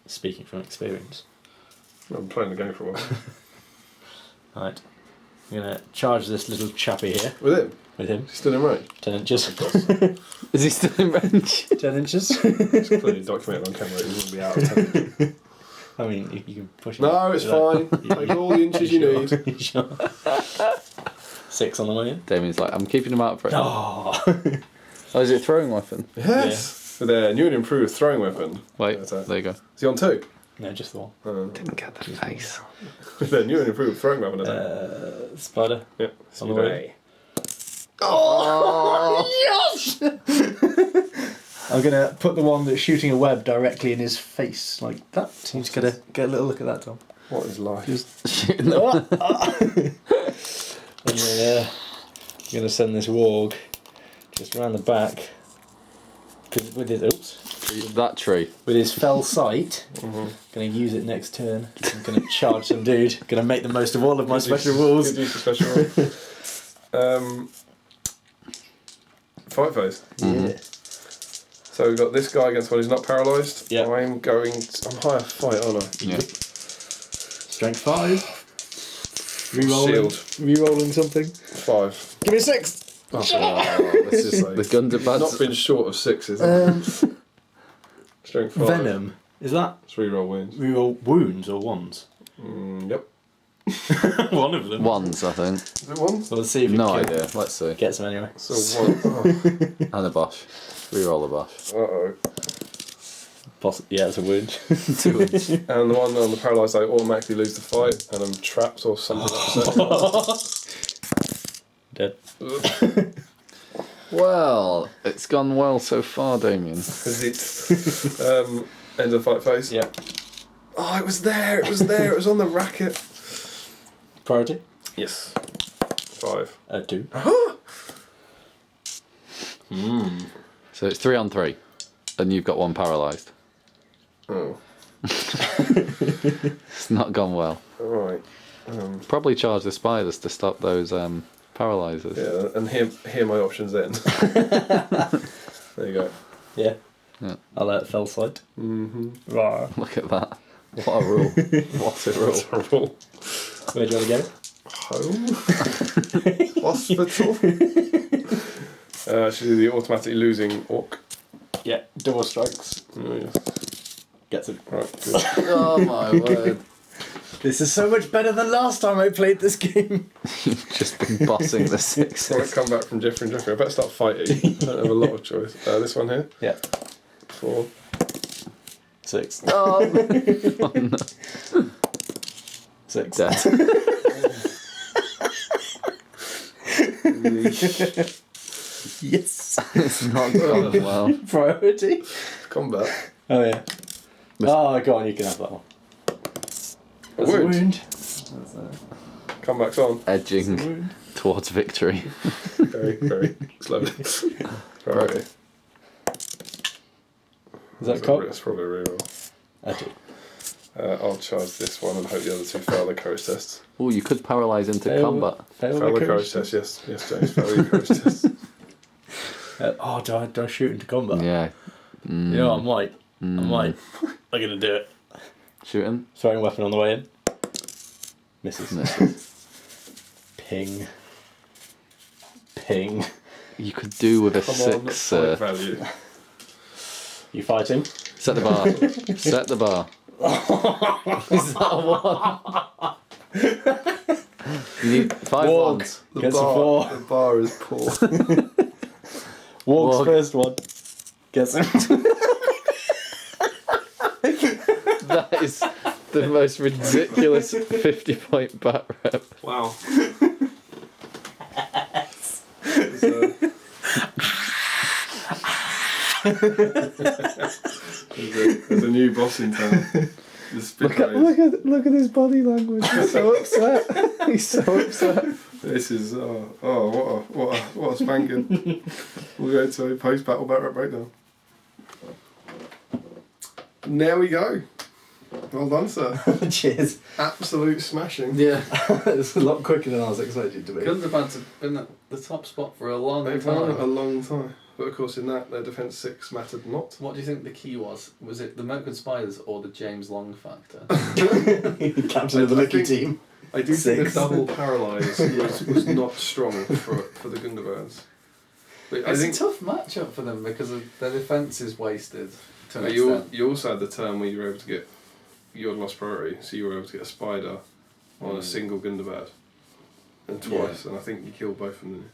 Speaking from experience. I'm playing the game for a while. Right. I'm going to charge this little chappy here. With him? With him. He's still in range. 10 inches. Is he still in range? 10 inches? It's clearly documented on camera, he wouldn't be out of 10 inches. I mean, you can push him. No, it's fine. Take all the inches you need. Sure. 6 on the way in. Damian's like, I'm keeping him out for it. Oh. Oh, is it a throwing weapon? Yes! With their new and improved throwing weapon. Wait, That's it. there you go. Is he on 2? No, just the one. Didn't get the face. With their new and improved throwing weapon, I think. Spider. Yep. On the way. Oh! Yes! I'm going to put the one that's shooting a web directly in his face, like that. He's going to get a little look at that, Tom. What is life? Just Shooting the I'm going to send this warg just round the back. 'Cause with his that tree. with his fell sight, going to use it next turn. I'm going to charge some dude. Going to make the most of all of my special rules. Good use of special rules. Fight phase. Yeah. So we've got this guy against one who's not paralysed. Yep. I'm higher fight, aren't I? Yeah. Strength 5. Rerolling. Shield. Rerolling something. 5. Give me a 6. Oh, this is The Gundabad. not been short of 6s. Strength 5. Venom. Is that It's reroll wounds. reroll wounds or ones? Yep. One of them. Ones, I think. Is it 1? Well, let's see if we No can idea. Let's see. get some anyway. So 1. And a bosh. Reroll a bosh. Uh-oh. Yeah, it's a wound. 2 inch. And the one on the paralysed, I automatically lose the fight, and I'm trapped or something Dead. Well, it's gone well so far, Damian. Is it end of the fight phase? Yeah. Oh, it was there, it was there, it was on the racket. Priority? Yes. 5. 2. So it's 3 on 3. And you've got one paralysed. Oh, It's not gone well. alright. Probably charge the spiders to stop those paralysers. Yeah, and here are my options then. There you go. Yeah. Yeah. I'll let fell sight. Mm-hmm. Right. Look at that. What a rule. What a rule. Terrible. Where do you want to go? Home? Hospital? Actually, the automatically losing orc. Yeah. Door strikes. Oh, yes. Gets it. Right, good. Oh my word. This is so much better than last time I played this game. You've just been bossing the 6. Right, come back from Jeffrey and Jeffrey. I better start fighting. I don't have a lot of choice. This one here. Yeah. 4. 6. Oh, no. 6. Dead. Yes. It's not gone well. Priority. Combat. Oh yeah. Oh, go on. You can have that one. A That's a wound. wound. Comeback's on. Edging Wound. towards victory. Very, very slowly. Right. Is that cock? That's probably a reroll. Actually. I'll charge this one and hope the other two fail their courage tests. Oh, you could paralyse into combat. Fail Fail the the courage test, yes. Yes, James, fail your courage test. Do I shoot into combat? Yeah. You know what, I might. I'm gonna do it. Shooting? Throwing weapon on the way in. Misses. Misses. Ping. Ping. You could do with a Come 6. on, point value. You fighting? Set the bar. Set the bar. Is that a one? You need 5 Walk. ones. Gets a 4. The bar is poor. Walk's Walk. first one. Gets him. That is the most ridiculous 50-point bat rep. Wow. There's a new boss in town. Look at his body language. He's so upset. He's so upset. This is what a spanking. We'll go to a post battle bat rep breakdown. And there we go. Well done, sir. Cheers. Absolute smashing. Yeah. It's a lot quicker than I was expecting to be. Gundabad's been at the top spot for a long They've won a time. long time. But of course in that their defence 6 mattered not. What do you think the key was? Was it the Merkin Spiders or the James Long factor? Captain of the I Lucky think- team. I do think the 6. double paralysed was not strong for the Gundabads. But I It's think a tough matchup for them because their defence is wasted to an you extent. also had the turn where you were able to get you had lost priority, so you were able to get a spider on a single Gundabad and twice, and I think you killed both of them,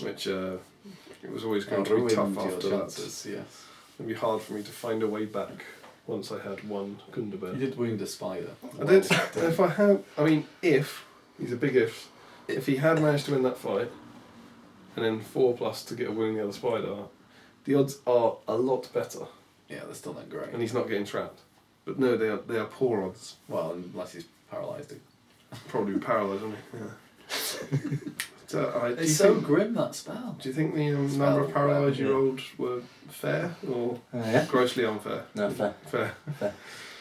which it was always going to be tough Ruined after your that. chances, yes. It'd be hard for me to find a way back once I had one Gundabad. You did wound a spider. I did. And if I had, I mean, if these are big ifs, if he had managed to win that fight, and then 4+ to get a win in the other spider, the odds are a lot better, Yeah, they're still not great. and he's not getting trapped. But no, they are poor odds. Well, unless he's paralysed. Probably paralysed, isn't he? Yeah. Do It's so grim, that spell. Do you think the number Spell, of paralysed yeah. you rolled were fair or Yeah. grossly unfair? No, fair. Fair.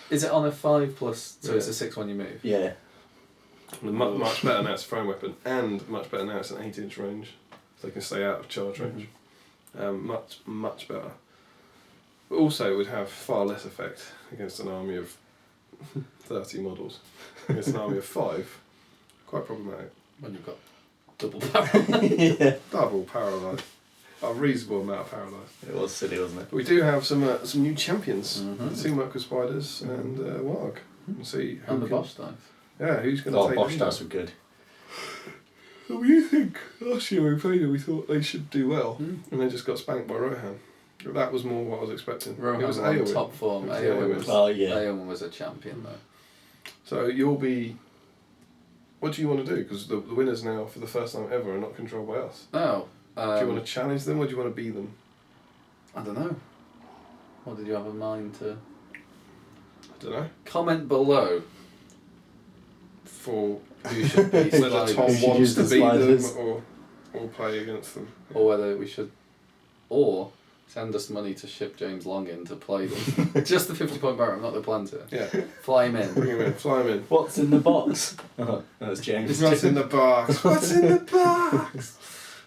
Is it on a 5+, so it's Yeah. a 6 you move? Yeah. Much better now it's a thrown weapon, and much better now it's an 8-inch range, so they can stay out of charge range. Much better. But also, it would have far less effect against an army of 30 models. Against an army of 5, quite problematic. When you've got double barrel. Yeah. Double paralysed. A reasonable amount of paralysed. It was silly, wasn't it? But we do have some new champions. Mhm. The two Merkel Spiders and Warg. We'll see who And the can- boss dive. Yeah, who's going to Oh, take Bosch them dice down. were good. What do you think? Last year in Vader we thought they should do well, Mm. and they just got spanked by Rohan. That was more what I was expecting. Rohan it was were on Aowen. top form. It was Aowen Aowen. was, Oh, yeah. Aowen was a champion, though. So you'll be... What do you want to do? Because the winners now, for the first time ever, are not controlled by us. Oh. Do you want to challenge them or do you want to be them? I don't know. What did you have in mind to... I don't know. Comment below For who should be whether spiders. Tom Who should wants use to the beat spiders. them or play against them. Or whether we should... Or send us money to ship James Long in to play them. Just the 50-point barrel, not the Palantir. Yeah, Fly him in. bring him in, fly him in. What's in the box? Oh, that's James. What's in the box? What's in the box?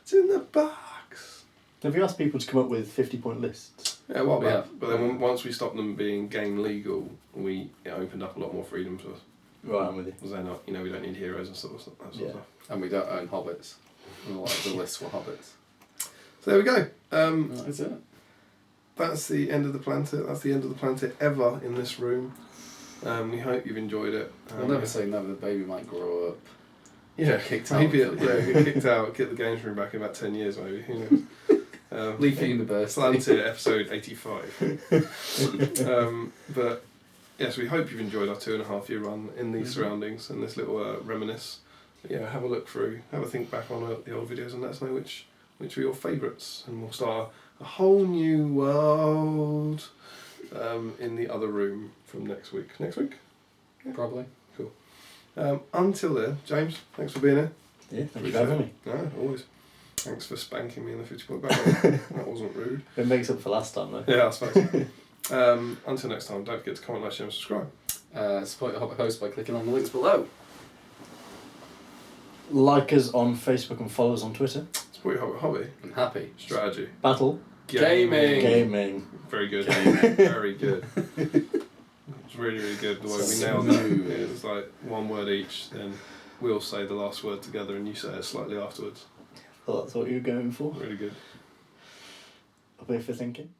What's in the box? Have you asked people to come up with 50-point lists? Yeah, well, Yeah. but then once we stopped them being game legal, it opened up a lot more freedom to us. Right, I'm with you. Was they not? We don't need heroes and stuff. That sort of Yeah. stuff. And we don't own hobbits. And like the lists were hobbits. So there we go. That's it. That's the end of the Palantir. That's the end of the Palantir ever in this room. We hope you've enjoyed it. I'll never say never, the baby might grow up. Yeah, Get kicked out. maybe get kicked out. Get the games room back in about 10 years, maybe. Who knows? Leave for university. Palantir episode 85. But yes, we hope you've enjoyed our 2.5 year run in these surroundings and this little reminisce. Yeah, have a look through, have a think back on the old videos, and let us know which were your favourites, and we'll start a whole new world in the other room from next week. Next week? Probably. Until then, James, thanks for being here. Yeah, thank you for having me. No, always. Thanks for spanking me in the 50-point battle. That wasn't rude. It makes up for last time, though. Yeah, I suppose. Until next time, don't forget to comment, like, share and subscribe. Support your Hobbit host by clicking on the links below. Like us on Facebook and follow us on Twitter. Support your hobby. And happy. Strategy. Battle. Gaming. Gaming. Very good. Very good. It's really, really good. The way we nailed Smooth. it. It was like one word each, then we'll say the last word together and you say it slightly afterwards. Well, that's what you were going for. Really good. I'll be for thinking.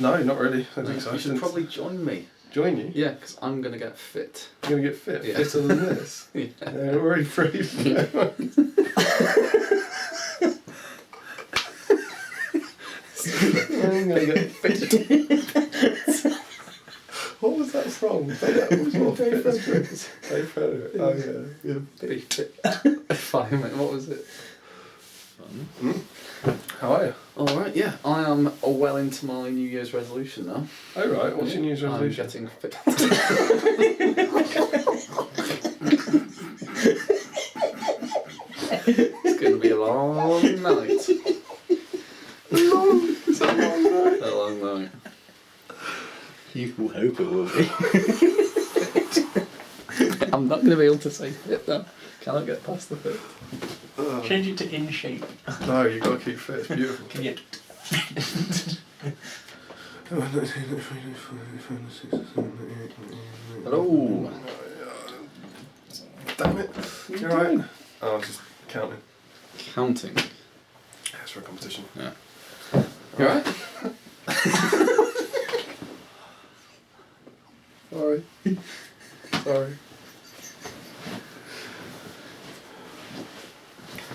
No, not really. I don't think so. You should probably join me. Join you? Yeah, because I'm going to get fit. You're going to get fit? Yeah. Fitter than this? Yeah. We're already free. I'm going to get fit. What was that from? That was what? Dave Frederick. Oh yeah. Be fit. Fine, mate. What was it? How are you? Alright, yeah. I am well into my New Year's resolution now. Oh right, what's your New Year's resolution? I'm getting fit. It's going to be a long night. It's a long night. A long night. You will hope it will be. I'm not going to be able to say fit though. Cannot get past the fit. Change it to in shape. No, you've got to keep fit, it's beautiful. Can you? Hello. Damn it. You're right. Oh, I was just counting. Counting. That's for a competition. Yeah. You alright? Sorry. Sorry.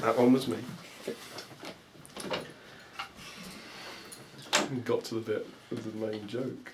That one was me. Got to the bit of the main joke.